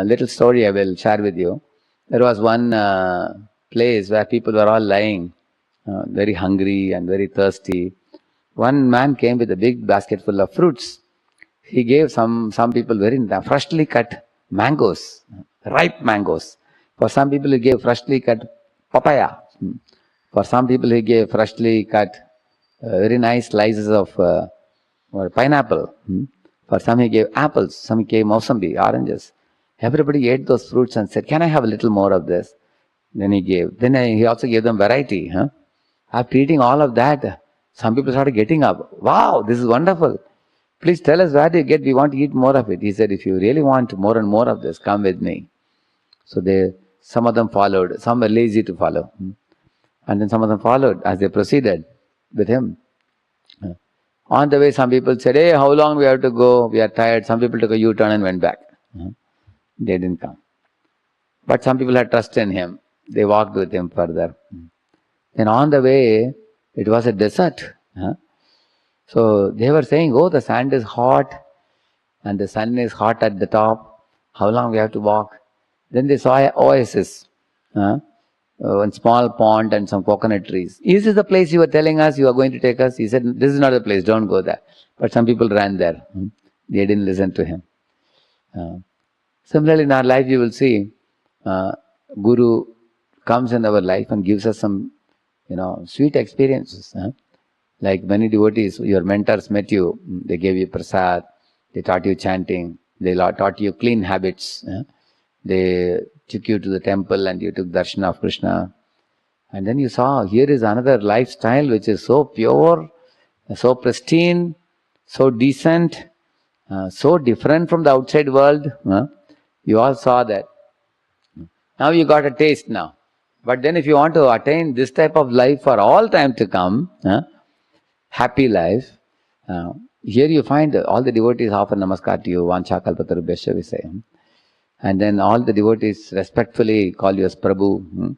little story I will share with you. There was one place where people were all lying, very hungry and very thirsty. One man came with a big basket full of fruits. He gave some people very freshly cut mangoes, ripe mangoes. For some people he gave freshly cut papaya. For some people, he gave freshly cut, very nice slices of or pineapple. For some, he gave apples. Some he gave mosambi, oranges. Everybody ate those fruits and said, "Can I have a little more of this?" Then he gave. Then he also gave them variety. After eating all of that, some people started getting up. Wow, this is wonderful. Please tell us where do you get? We want to eat more of it. He said, if you really want more and more of this, come with me. So some of them followed. Some were lazy to follow. And then some of them followed as they proceeded with him. On the way, some people said, "Hey, how long we have to go? We are tired." Some people took a U-turn and went back. They didn't come. But some people had trust in him. They walked with him further. Then on the way, it was a desert. So they were saying, "Oh, the sand is hot and the sun is hot at the top. How long we have to walk?" Then they saw an oasis, one small pond and some coconut trees. "Is this the place you were telling us you are going to take us?" He said, "This is not the place, don't go there." But some people ran there. They didn't listen to him. Similarly, in our life, you will see Guru comes in our life and gives us some, sweet experiences. Like many devotees, your mentors met you, they gave you prasad, they taught you chanting, they taught you clean habits. They took you to the temple and you took darshan of Krishna. And then you saw, here is another lifestyle which is so pure, so pristine, so decent, so different from the outside world. You all saw that. Now you got a taste now. But then if you want to attain this type of life for all time to come, happy life, here you find all the devotees offer namaskar to you, vancha kalpatarubhyasya we say. And then all the devotees respectfully call you as Prabhu.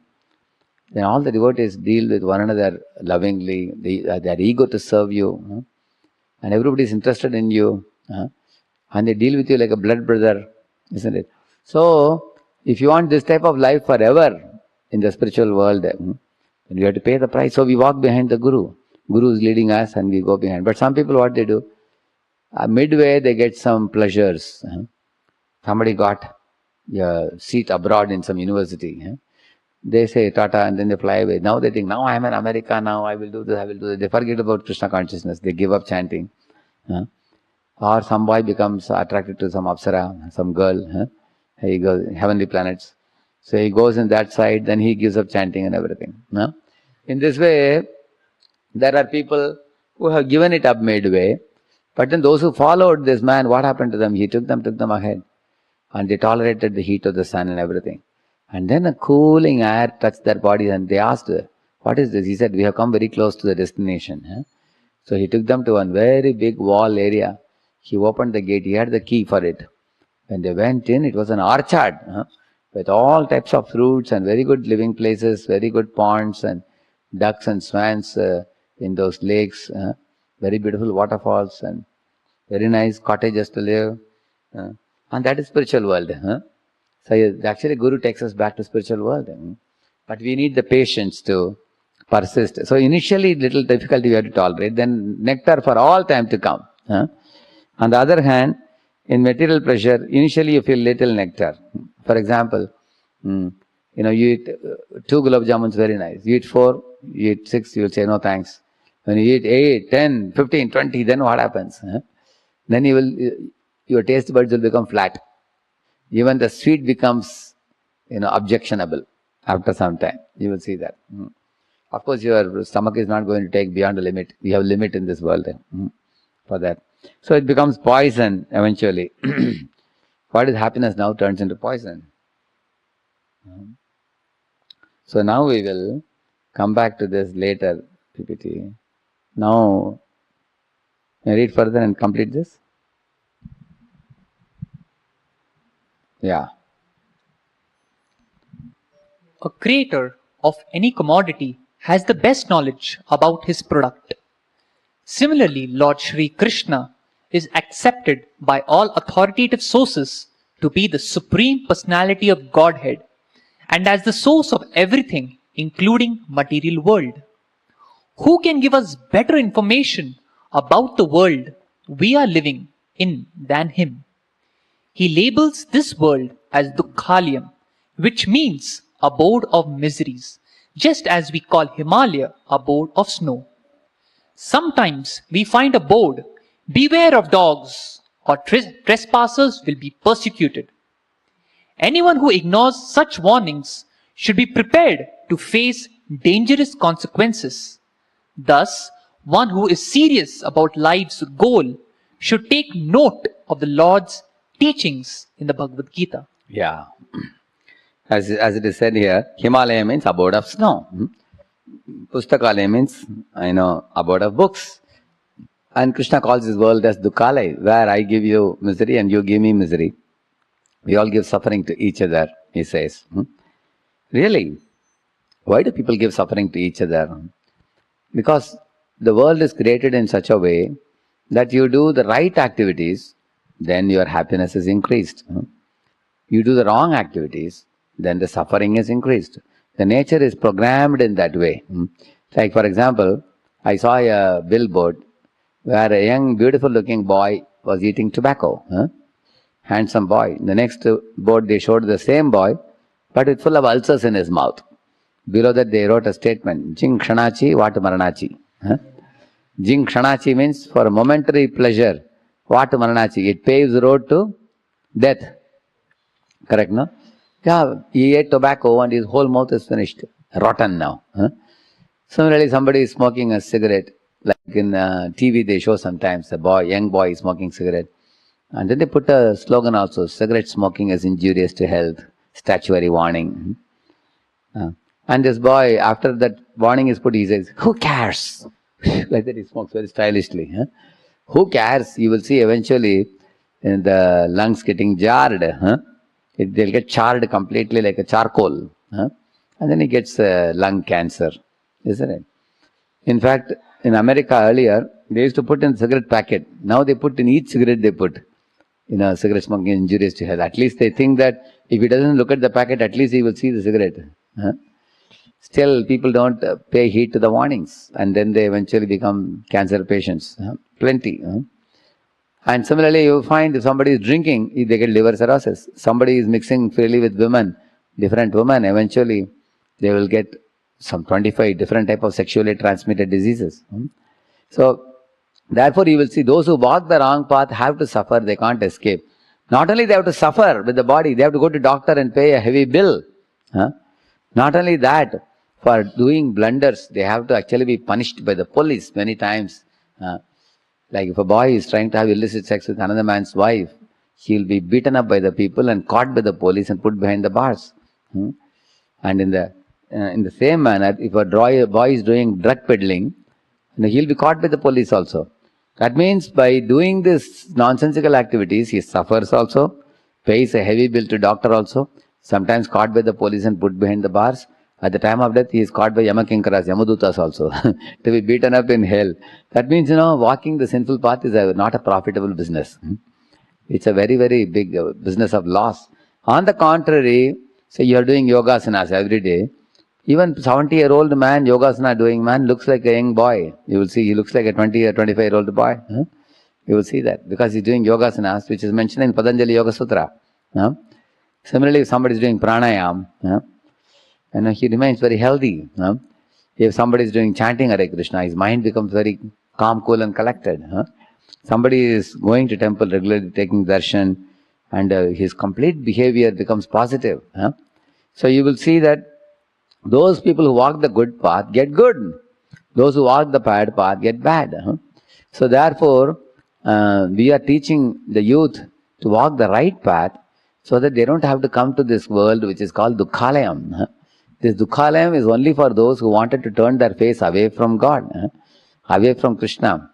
Then all the devotees deal with one another lovingly. They are eager to serve you. And everybody is interested in you. And they deal with you like a blood brother, isn't it? So, if you want this type of life forever in the spiritual world, then you have to pay the price. So we walk behind the Guru. Guru is leading us and we go behind. But some people, what they do? Midway, they get some pleasures. Somebody got a seat abroad in some university. They say Tata and then they fly away. Now they think, now I am in America, now I will do this, I will do that. They forget about Krishna consciousness. They give up chanting. Or some boy becomes attracted to some apsara, some girl. He goes, heavenly planets. So he goes in that side, then he gives up chanting and everything. In this way, there are people who have given it up midway. But then those who followed this man, what happened to them? He took them ahead. And they tolerated the heat of the sun and everything. And then a cooling air touched their bodies and they asked, "What is this?" He said, "We have come very close to the destination." So he took them to one very big wall area. He opened the gate. He had the key for it. When they went in, it was an orchard with all types of fruits and very good living places, very good ponds and ducks and swans in those lakes, very beautiful waterfalls and very nice cottages to live. And that is spiritual world. So actually Guru takes us back to spiritual world. But we need the patience to persist. So initially little difficulty we have to tolerate, then nectar for all time to come. On the other hand, in material pleasure, initially you feel little nectar. For example, you eat 2 gulab jamuns, very nice. You eat 4, you eat 6, you will say no thanks. When you eat 8, 10, 15, 20, then what happens? Then your taste buds will become flat. Even the sweet becomes, objectionable after some time. You will see that. Of course, your stomach is not going to take beyond the limit. We have limit in this world for that. So it becomes poison eventually. What is happiness now turns into poison. So now we will come back to this later, PPT. Now, can I read further and complete this? Yeah. A creator of any commodity has the best knowledge about his product. Similarly, Lord Shri Krishna is accepted by all authoritative sources to be the Supreme Personality of Godhead and as the source of everything, including material world. Who can give us better information about the world we are living in than him? He labels this world as Dukkhalayam, which means abode of miseries. just as we call Himalaya a board of snow. Sometimes we find a board, "Beware of dogs," or "Trespassers will be persecuted." Anyone who ignores such warnings should be prepared to face dangerous consequences. Thus, one who is serious about life's goal should take note of the Lord's teachings in the Bhagavad Gita. Yeah. As it is said here, Himalaya means abode of snow. Pustakalaya means, abode of books. And Krishna calls this world as Dukkalaya, where I give you misery and you give me misery. We all give suffering to each other, he says. Really? Why do people give suffering to each other? Because the world is created in such a way that you do the right activities, then your happiness is increased. You do the wrong activities, then the suffering is increased. The nature is programmed in that way. Like for example, I saw a billboard where a young, beautiful looking boy was eating tobacco. Handsome boy. The next board they showed the same boy, but with full of ulcers in his mouth. Below that they wrote a statement, Jing Kshanachi, Vatu Maranachi. Jing Kshanachi means for a momentary pleasure, Vatu Maranachi. It paves the road to death. Correct, no? Yeah, he ate tobacco and his whole mouth is finished. Rotten now. Similarly, somebody is smoking a cigarette. Like in TV they show sometimes a young boy is smoking cigarette. And then they put a slogan also, cigarette smoking is injurious to health, statutory warning. And this boy, after that warning is put, he says, who cares? Like that he smokes very stylishly. Who cares? You will see eventually in the lungs getting jarred. They'll get charred completely like a charcoal. And then he gets lung cancer, isn't it? In fact, in America earlier, they used to put in cigarette packet. Now they put in each cigarette they put. Cigarette smoking is injurious to health. At least they think that if he doesn't look at the packet, at least he will see the cigarette. Still, people don't pay heed to the warnings. And then they eventually become cancer patients. Plenty. And similarly, you find if somebody is drinking, they get liver cirrhosis. Somebody is mixing freely with women, different women, eventually they will get some 25 different type of sexually transmitted diseases. So, therefore you will see those who walk the wrong path have to suffer, they can't escape. Not only they have to suffer with the body, they have to go to doctor and pay a heavy bill. Not only that, for doing blunders, they have to actually be punished by the police many times. Like if a boy is trying to have illicit sex with another man's wife, he will be beaten up by the people and caught by the police and put behind the bars. And in the same manner, if a boy is doing drug peddling, he will be caught by the police also. That means by doing this nonsensical activities, he suffers also, pays a heavy bill to doctor also, sometimes caught by the police and put behind the bars. At the time of death, he is caught by Yamakinkaras, Yamadutas also, to be beaten up in hell. That means, walking the sinful path is not a profitable business. It's a very, very big business of loss. On the contrary, say you are doing yogasanas every day, even 70-year-old man, yogasana doing man, looks like a young boy. You will see, he looks like a 20 or 25-year-old boy. You will see that, because he's doing yogasanas, which is mentioned in Patanjali Yoga Sutra. Similarly, if somebody is doing pranayam, he remains very healthy. If somebody is doing chanting Hare Krishna, his mind becomes very calm, cool and collected. Somebody is going to temple regularly, taking darshan, and his complete behavior becomes positive. So you will see that those people who walk the good path get good. Those who walk the bad path get bad. So therefore, we are teaching the youth to walk the right path so that they don't have to come to this world which is called Dukkalayam. This Dukkalayam is only for those who wanted to turn their face away from God, away from Krishna.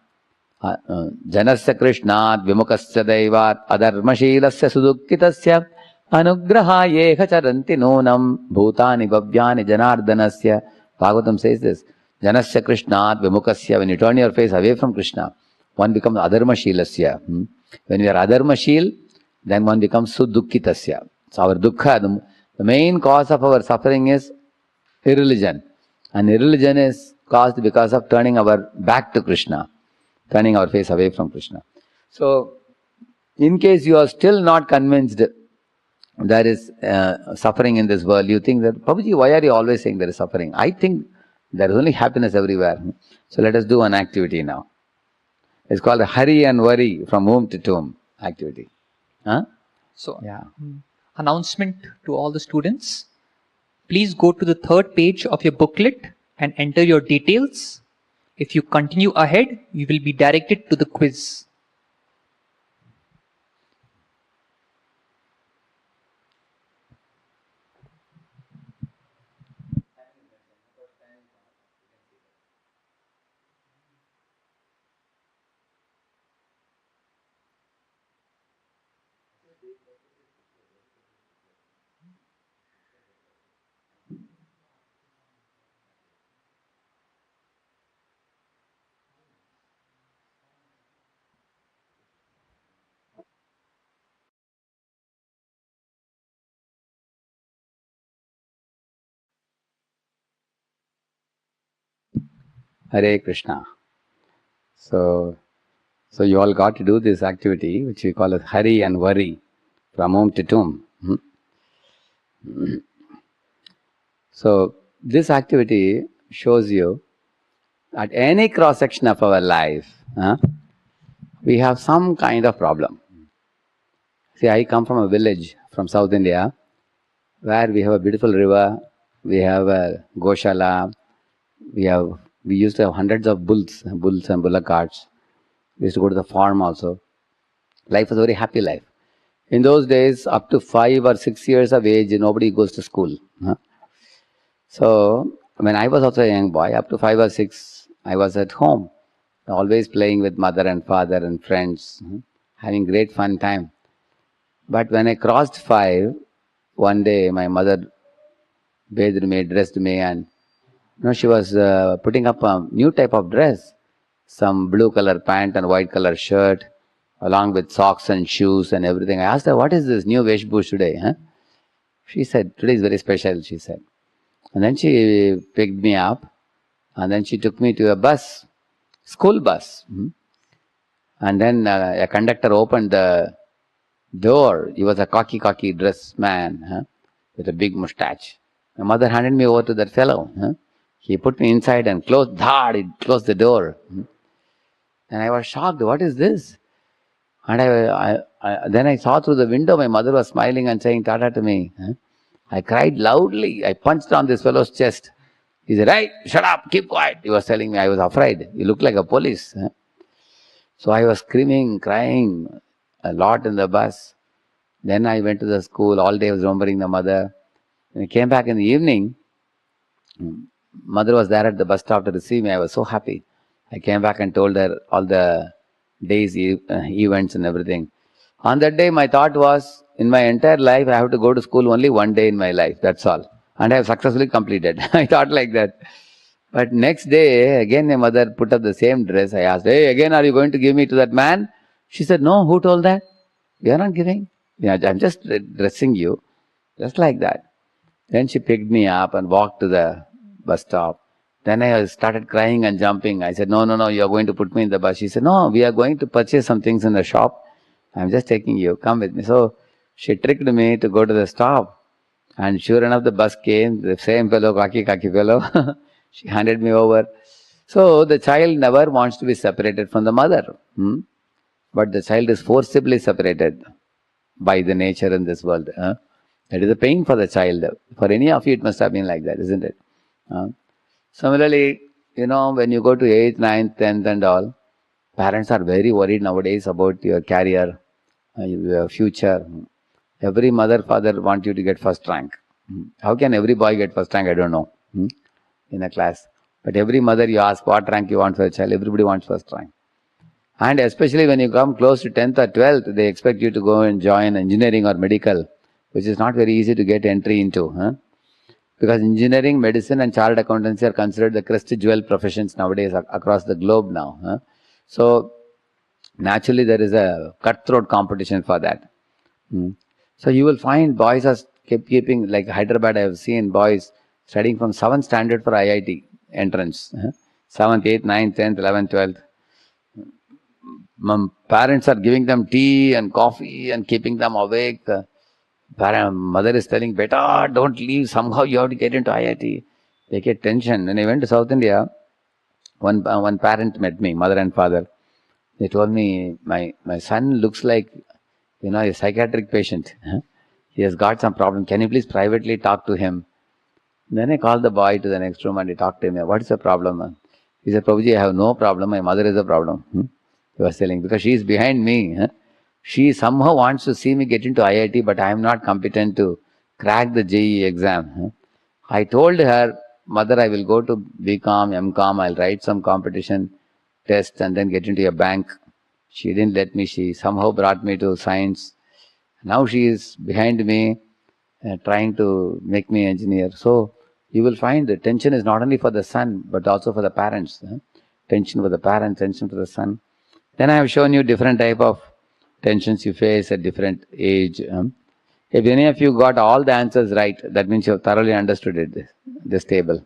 Janasya Krishnat Vimukasya Daivat Adharmashilasya Sudukkitasya Anugraha Yeha Charanti Nonam Bhutani Bhavyani Janardanasya. Bhagavatam says this. Janasya Krishnat Vimukasya. When you turn your face away from Krishna, one becomes Adharmashilasya. When we are Adharmashil, then one becomes Sudukkitasya. So our dukkha, the main cause of our suffering is irreligion. And irreligion is caused because of turning our back to Krishna, turning our face away from Krishna. So, in case you are still not convinced there is suffering in this world, you think that, Prabhuji, why are you always saying there is suffering? I think there is only happiness everywhere. So let us do an activity now. It's called a Hurry and Worry from Womb to Tomb activity. Huh? So, Yeah. announcement to all the students. Please go to the third page of your booklet and enter your details. If you continue ahead, you will be directed to the quiz. Hare Krishna. So you all got to do this activity, which we call as Hurry and Worry from Womb to Tomb. So this activity shows you at any cross section of our life, we have some kind of problem. See, I come from a village from South India where we have a beautiful river, we have a Goshala, we used to have hundreds of bulls and bullock carts. We used to go to the farm also. Life was a very happy life. In those days, up to 5 or 6 years of age, nobody goes to school. So, when I was also a young boy, up to 5 or 6, I was at home, always playing with mother and father and friends, having great fun time. But when I crossed 5, one day my mother bathed me, dressed me, and she was putting up a new type of dress, some blue color pant and white color shirt, along with socks and shoes and everything. I asked her, what is this new Veshbhush today? She said, today is very special, she said. And then she picked me up, and then she took me to a bus, school bus. And then a conductor opened the door. He was a cocky dressed man with a big mustache. My mother handed me over to that fellow. He put me inside and closed the door. And I was shocked. What is this? And then I saw through the window my mother was smiling and saying Tata to me. I cried loudly. I punched on this fellow's chest. He said, "Hey, shut up, keep quiet." He was telling me. I was afraid. He looked like a police. So I was screaming, crying a lot in the bus. Then I went to the school. All day I was remembering the mother. When I came back in the evening, mother was there at the bus stop to receive me. I was so happy. I came back and told her all the day's events and everything. On that day, my thought was, in my entire life, I have to go to school only one day in my life. That's all. And I have successfully completed. I thought like that. But next day, again my mother put up the same dress. I asked, "Hey, again, are you going to give me to that man?" She said, "No, who told that? We are not giving. Yeah, I'm just dressing you." Just like that. Then she picked me up and walked to the bus stop. Then I started crying and jumping. I said, "No, you are going to put me in the bus." She said, "No, we are going to purchase some things in the shop. I'm just taking you. Come with me." So she tricked me to go to the stop. And sure enough, the bus came, the same fellow, khaki fellow. She handed me over. So the child never wants to be separated from the mother. But the child is forcibly separated by the nature in this world. That is a pain for the child. For any of you, it must have been like that, isn't it? Similarly, when you go to 8th, 9th, 10th and all, parents are very worried nowadays about your career, your future. Every mother, father want you to get first rank. How can every boy get first rank? I don't know. In a class. But every mother you ask what rank you want for a child, everybody wants first rank. And especially when you come close to 10th or 12th, they expect you to go and join engineering or medical, which is not very easy to get entry into. Because engineering, medicine and chartered accountancy are considered the crest jewel professions nowadays across the globe now. So naturally there is a cutthroat competition for that. So you will find boys are keeping, like Hyderabad, I have seen boys studying from 7th standard for IIT entrance. 7th, 8th, 9th, 10th, 11th, 12th. Parents are giving them tea and coffee and keeping them awake. Mother is telling, "Beta, don't leave. Somehow you have to get into IIT." They get tension. When I went to South India, one parent met me, mother and father. They told me, my son looks like, a psychiatric patient. He has got some problem. Can you please privately talk to him? Then I called the boy to the next room and he talked to him. What is the problem? He said, Prabhuji, I have no problem. My mother is the problem. He was telling, because she is behind me. She somehow wants to see me get into IIT, but I am not competent to crack the JEE exam. I told her, mother, I will go to BCom, MCom, I'll write some competition test and then get into a bank. She didn't let me. She somehow brought me to science. Now she is behind me, trying to make me engineer. So you will find the tension is not only for the son, but also for the parents. Tension for the parents, tension for the son. Then I have shown you different type of tensions you face at different age. If any of you got all the answers right, that means you have thoroughly understood it, this table.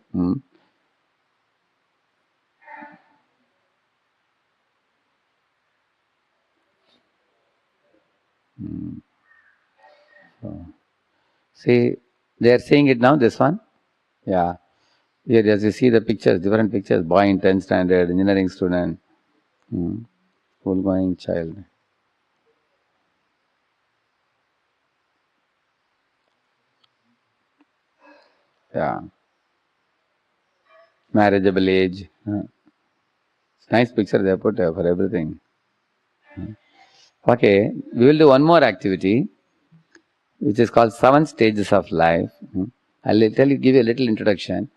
See, they are seeing it now, this one? Yeah. Here, as you see the pictures, different pictures, boy in 10th standard, engineering student, school going child. Yeah. Marriageable age. Nice picture they put for everything. Okay, we will do one more activity, which is called 7 stages of life. I'll tell you, give you a little introduction.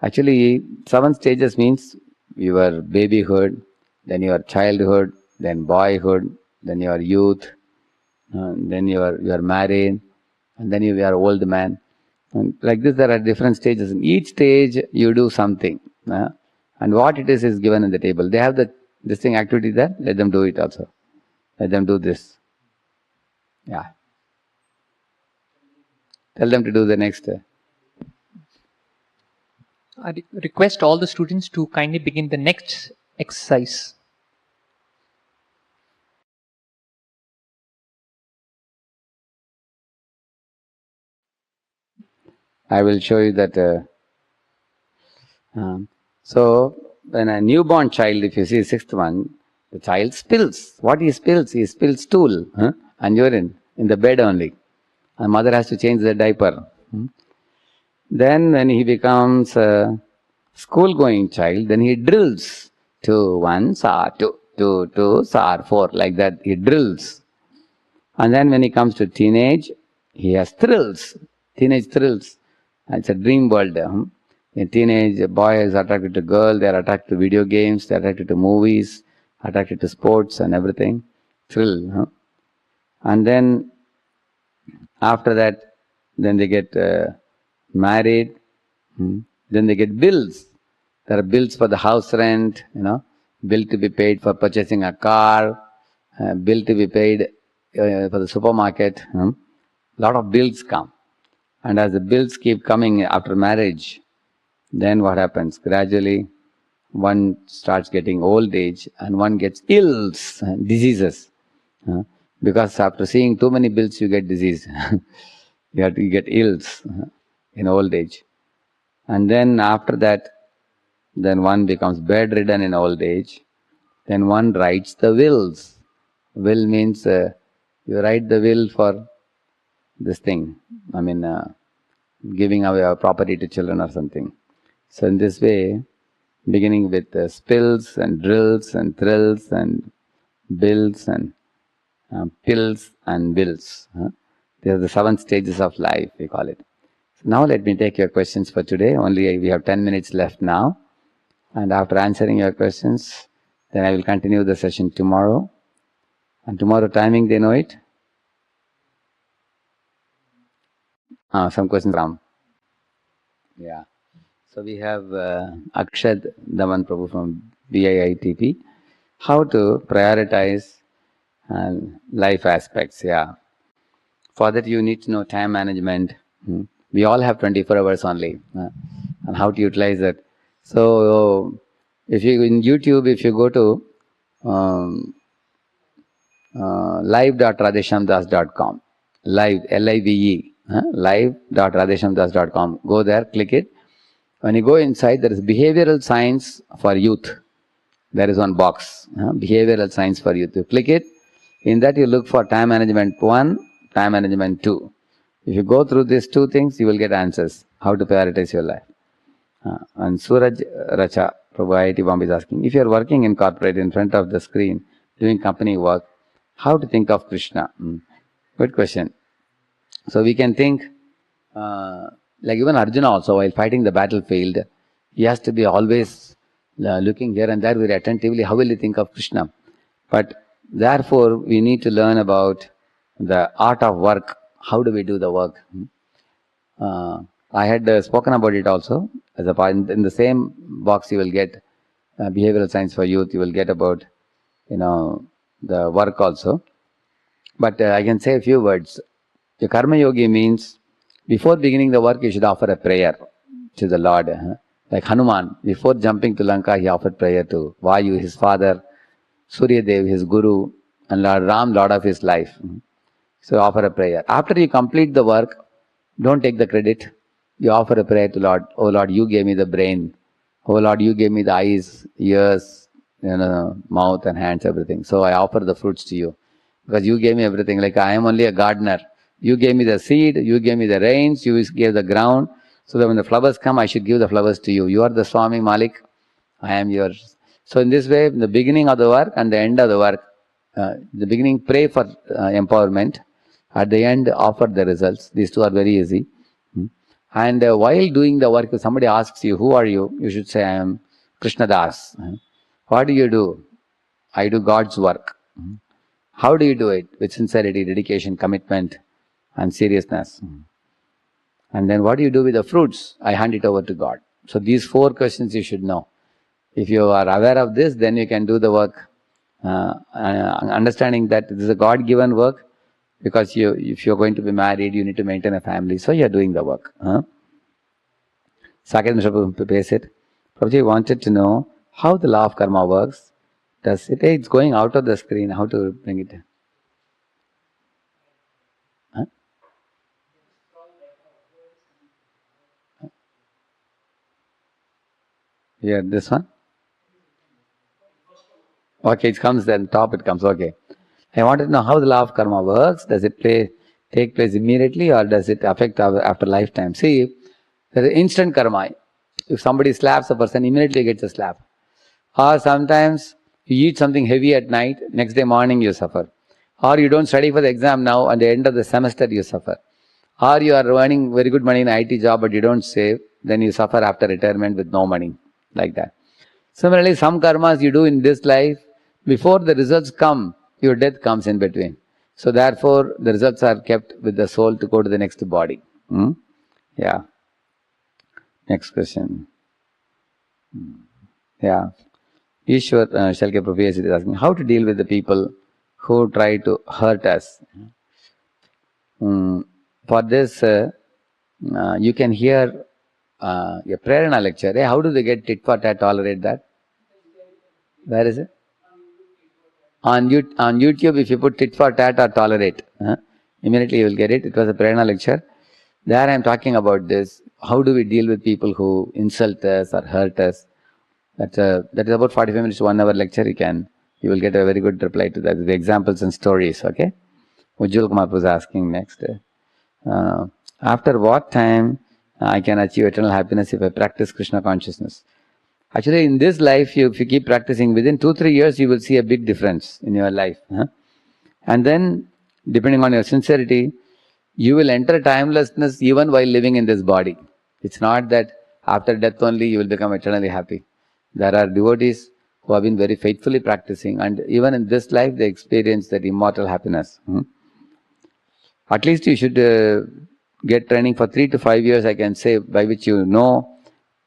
Actually, 7 stages means your babyhood, then your childhood, then boyhood, then your youth, then you are married, and then you are old man. And like this, there are different stages. In each stage, you do something, and what it is given in the table. They have this thing activity there. Let them do it also. Let them do this. Yeah. Tell them to do the next. I request all the students to kindly begin the next exercise. I will show you that. So, when a newborn child, if you see sixth one, the child spills. What he spills? He spills stool and urine in the bed only. And mother has to change the diaper. Then when he becomes a school-going child, then he drills. 2, 1, SAR, 2, 2, 2, SAR, 4. Like that, he drills. And then when he comes to teenage, he has thrills. Teenage thrills. It's a dream world. A teenage boy is attracted to girl, they are attracted to video games, they are attracted to movies, attracted to sports and everything. Thrill. And then after that, then they get married. Then they get bills. There are bills for the house rent, bill to be paid for purchasing a car, bill to be paid for the supermarket. Lot of bills come. And as the bills keep coming after marriage, then what happens? Gradually, one starts getting old age and one gets ills, diseases. Because after seeing too many bills, you get disease. You get ills in old age. And then after that, then one becomes bedridden in old age. Then one writes the wills. Will means you write the will for this thing. Giving away our property to children or something. So in this way, beginning with spills and drills and thrills and bills and pills and bills. These are the 7 stages of life, we call it. So now let me take your questions for today. Only we have 10 minutes left now. And after answering your questions, then I will continue the session tomorrow. And tomorrow timing, they know it? Some questions from. Yeah. So we have Akshad Daman Prabhu from BIITP. How to prioritize life aspects, yeah. For that you need to know time management. We all have 24 hours only. And how to utilize it. So if you in YouTube, if you go to live.radheshyamdas.com, live, L-I-V-E, live.radheshyamdas.com. Go there, click it. When you go inside, there is behavioral science for youth. There is one box, behavioral science for youth. You click it. In that you look for time management 1, time management 2. If you go through these two things, you will get answers, how to prioritize your life. And Suraj Racha, Prabhu IIT Bombay is asking, if you are working in corporate in front of the screen, doing company work, how to think of Krishna? Good question. So we can think, like even Arjuna also, while fighting the battlefield, he has to be always looking here and there very attentively, how will he think of Krishna? But therefore, we need to learn about the art of work. How do we do the work? I had spoken about it also. As a part in the same box, you will get behavioral science for youth. You will get about, the work also. But I can say a few words. The karma yogi means before beginning the work, you should offer a prayer to the Lord. Like Hanuman, before jumping to Lanka, he offered prayer to Vayu, his father, Surya Dev, his guru, and Lord Ram, Lord of his life. So offer a prayer. After you complete the work, don't take the credit. You offer a prayer to Lord. Oh Lord, you gave me the brain. Oh Lord, you gave me the eyes, ears, mouth and hands, everything. So I offer the fruits to you. Because you gave me everything. Like I am only a gardener. You gave me the seed, you gave me the rains, you gave the ground. So that when the flowers come, I should give the flowers to you. You are the Swami Malik. I am yours. So in this way, in the beginning of the work and the end of the work, the beginning pray for empowerment. At the end, offer the results. These two are very easy. And while doing the work, if somebody asks you, who are you? You should say, I am Krishna Das. What do you do? I do God's work. How do you do it? With sincerity, dedication, commitment, and seriousness. And then what do you do with the fruits? I hand it over to God. So these 4 questions you should know. If you are aware of this, then you can do the work. Understanding that this is a God-given work, because if you're going to be married, you need to maintain a family. So you're doing the work. Saket Mr. Pesit, Prabhuji wanted to know how the law of karma works. It's going out of the screen. How to bring it in? Here, this one? Okay, it comes then, top it comes, okay. I wanted to know how the law of karma works. Does it take place immediately or does it affect after lifetime? See, there is instant karma. If somebody slaps a person, immediately gets a slap. Or sometimes you eat something heavy at night, next day morning you suffer. Or you don't study for the exam now, at the end of the semester you suffer. Or you are earning very good money in IT job but you don't save, then you suffer after retirement with no money, like that. Similarly, some karmas you do in this life, before the results come, your death comes in between. So therefore, the results are kept with the soul to go to the next body. Yeah. Next question. Yeah. Ishwar Shalke Professor is asking, how to deal with the people who try to hurt us? For this, you can hear a Prerana lecture. Hey, how do they get tit for tat, tolerate that? Where is it? On YouTube, if you put tit for tat or tolerate, immediately you will get it. It was a Prerana lecture. There I am talking about this. How do we deal with people who insult us or hurt us? That is about 45 minutes to 1 hour lecture. You will get a very good reply to that. The examples and stories, okay? Ujjwal Kumar was asking next. After what time I can achieve eternal happiness if I practice Krishna consciousness? Actually, in this life, if you keep practicing, within 2-3 years, you will see a big difference in your life. And then, depending on your sincerity, you will enter timelessness even while living in this body. It's not that after death only you will become eternally happy. There are devotees who have been very faithfully practicing, and even in this life they experience that immortal happiness. At least you should get training for 3 to 5 years, I can say, by which you know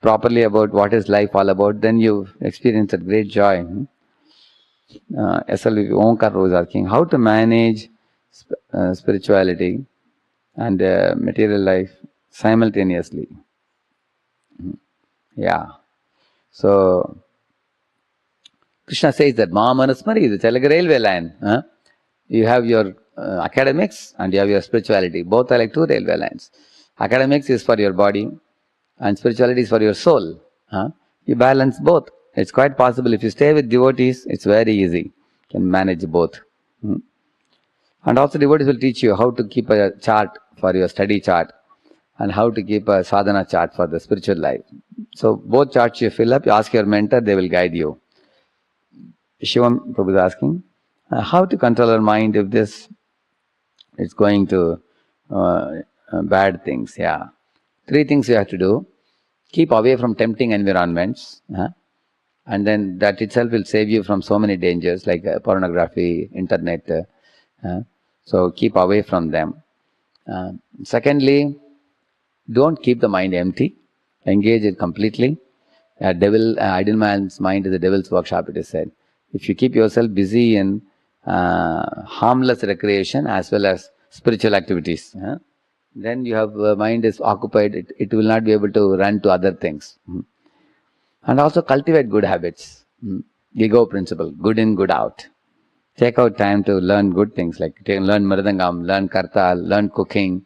properly about what is life all about. Then you experience a great joy. SLV Omkar was asking, how to manage spirituality and material life simultaneously. Yeah. So, Krishna says that Mahamanusmari, the Telugu railway line. You have your academics and you have your spirituality. Both are like two railway lines. Academics is for your body and spirituality is for your soul. You balance both. It's quite possible. If you stay with devotees, it's very easy. You can manage both. Hmm. And also devotees will teach you how to keep a chart for your study chart and how to keep a sadhana chart for the spiritual life. So both charts you fill up, you ask your mentor, they will guide you. Shivam Prabhu is asking, how to control our mind if this is going to bad things. Yeah. 3 things you have to do. Keep away from tempting environments. And then that itself will save you from so many dangers like pornography, internet. So keep away from them. Secondly, don't keep the mind empty. Engage it completely. Idle man's mind is the devil's workshop, it is said. If you keep yourself busy in harmless recreation as well as spiritual activities, then you have mind is occupied. It will not be able to run to other things. And also cultivate good habits. Ego principle, good in, good out. Take out time to learn good things like learn Mridangam, learn Kartal, learn cooking,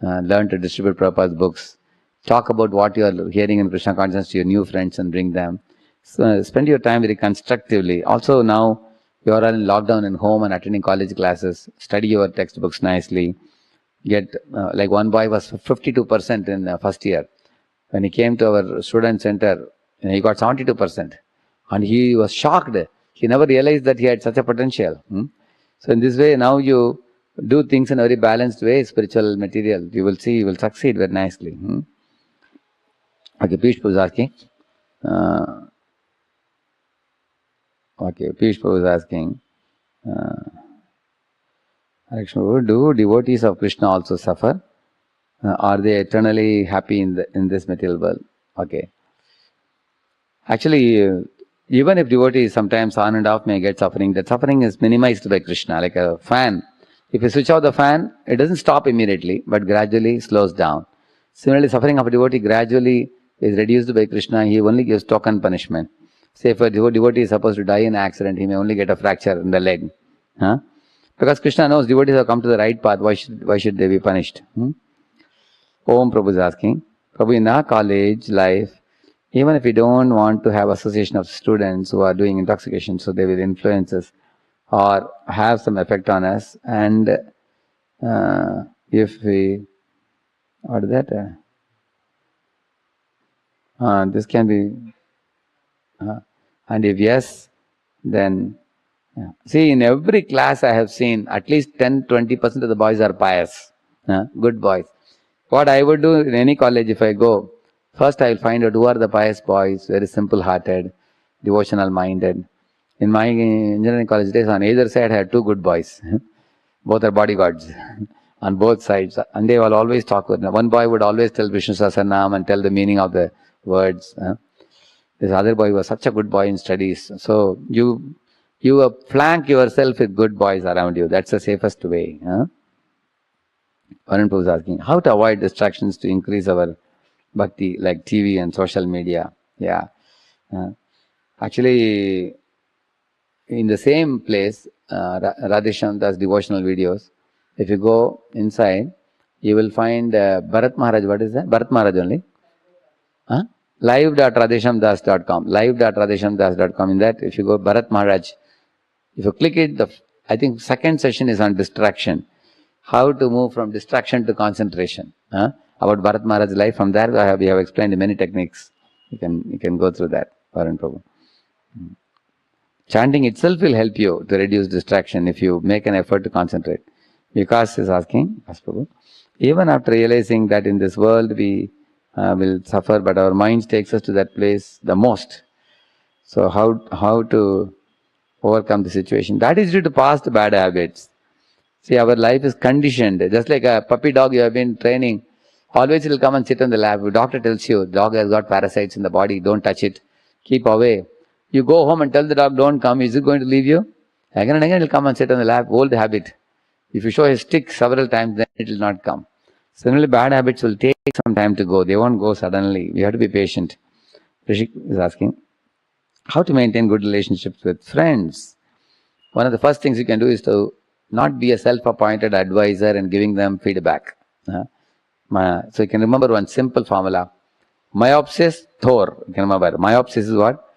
learn to distribute Prabhupada's books. Talk about what you are hearing in Krishna consciousness to your new friends and bring them. So spend your time very constructively. Also now you are all in lockdown in home and attending college classes. Study your textbooks nicely. Get like one boy was 52% in first year. When he came to our student center, he got 72%. And he was shocked. He never realized that he had such a potential. So in this way, now you do things in a very balanced way, spiritual material. You will see, you will succeed very nicely. Okay, Piyush was asking. Piyush was asking. Do devotees of Krishna also suffer? Are they eternally happy in this material world? Okay. Actually, even if devotee is sometimes on and off may get suffering, that suffering is minimized by Krishna, like a fan. If you switch off the fan, it doesn't stop immediately, but gradually slows down. Similarly, suffering of a devotee gradually is reduced by Krishna. He only gives token punishment. Say if a devotee is supposed to die in an accident, he may only get a fracture in the leg. Because Krishna knows devotees have come to the right path, why should they be punished? Om Prabhu is asking, Prabhu, in our college life, even if we don't want to have association of students who are doing intoxication, so they will influence us or have some effect on us, and if we, what is that? This can be, and if yes, then, see, in every class I have seen at least 10-20% of the boys are pious, good boys. What I would do in any college if I go, first I will find out who are the pious boys, very simple-hearted, devotional minded. In my engineering college days, on either side I had 2 good boys. Both are bodyguards on both sides. And they will always talk with me. One boy would always tell Vishnu Sahasranam and tell the meaning of the words. This other boy was such a good boy in studies. So you flank yourself with good boys around you. That's the safest way. Varun was asking, how to avoid distractions to increase our bhakti, like TV and social media. Yeah. Actually, in the same place, Radheshyam does devotional videos. If you go inside, you will find Bharat Maharaj. What is that? Bharat Maharaj only. Live.radheshyamdas.com. Live.radheshyamdas.com. In that, if you go Bharat Maharaj, if you click it, I think second session is on distraction. How to move from distraction to concentration. About Bharat Maharaj's life. From there, we have explained many techniques. You can go through that. Varun Prabhu. Chanting itself will help you to reduce distraction if you make an effort to concentrate. Vikas is asking, Prabhu, even after realizing that in this world we will suffer, but our mind takes us to that place the most. So how to overcome the situation? That is due to past bad habits. See, our life is conditioned. Just like a puppy dog you have been training, always it will come and sit on the lap. The doctor tells you, dog has got parasites in the body, don't touch it, keep away. You go home and tell the dog, don't come, is it going to leave you? Again and again it will come and sit on the lap, old habit. If you show a stick several times, then it will not come. Similarly, bad habits will take some time to go. They won't go suddenly. We have to be patient. Rishik is asking, how to maintain good relationships with friends? One of the first things you can do is to not be a self-appointed advisor and giving them feedback. So you can remember one simple formula. Myopsis, Thor. You can remember. Myopsis is what?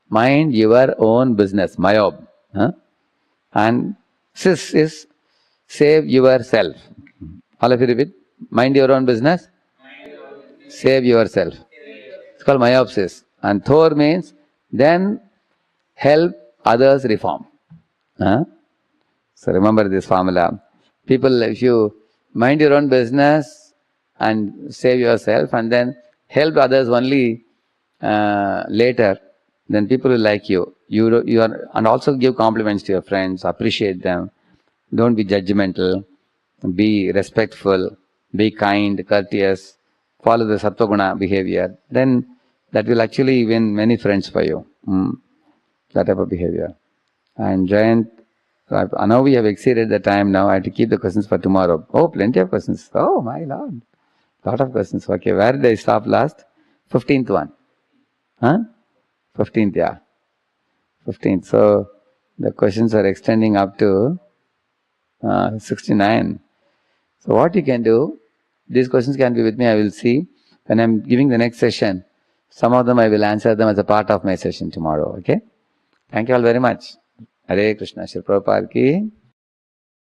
Mind your own business. Myob. And sis is save yourself. All of you repeat. Mind your own business. Save yourself. It's called myopsis. And Thor means then help others reform. So remember this formula. People, if you mind your own business and save yourself and then help others only later, then people will like you. You are, and also give compliments to your friends, appreciate them. Don't be judgmental. Be respectful. Be kind, courteous. Follow the sattva-guna behavior. Then that will actually win many friends for you. That type of behavior. And Jayant, now we have exceeded the time now. I have to keep the questions for tomorrow. Oh, plenty of questions. Oh, my Lord. Lot of questions. Okay, where did I stop last? 15th one. 15th, yeah. 15th. So, the questions are extending up to 69. So, what you can do, these questions can be with me. I will see when I am giving the next session. Some of them I will answer them as a part of my session tomorrow. Okay? Thank you all very much. Hare Krishna. Shri Prabhupada ki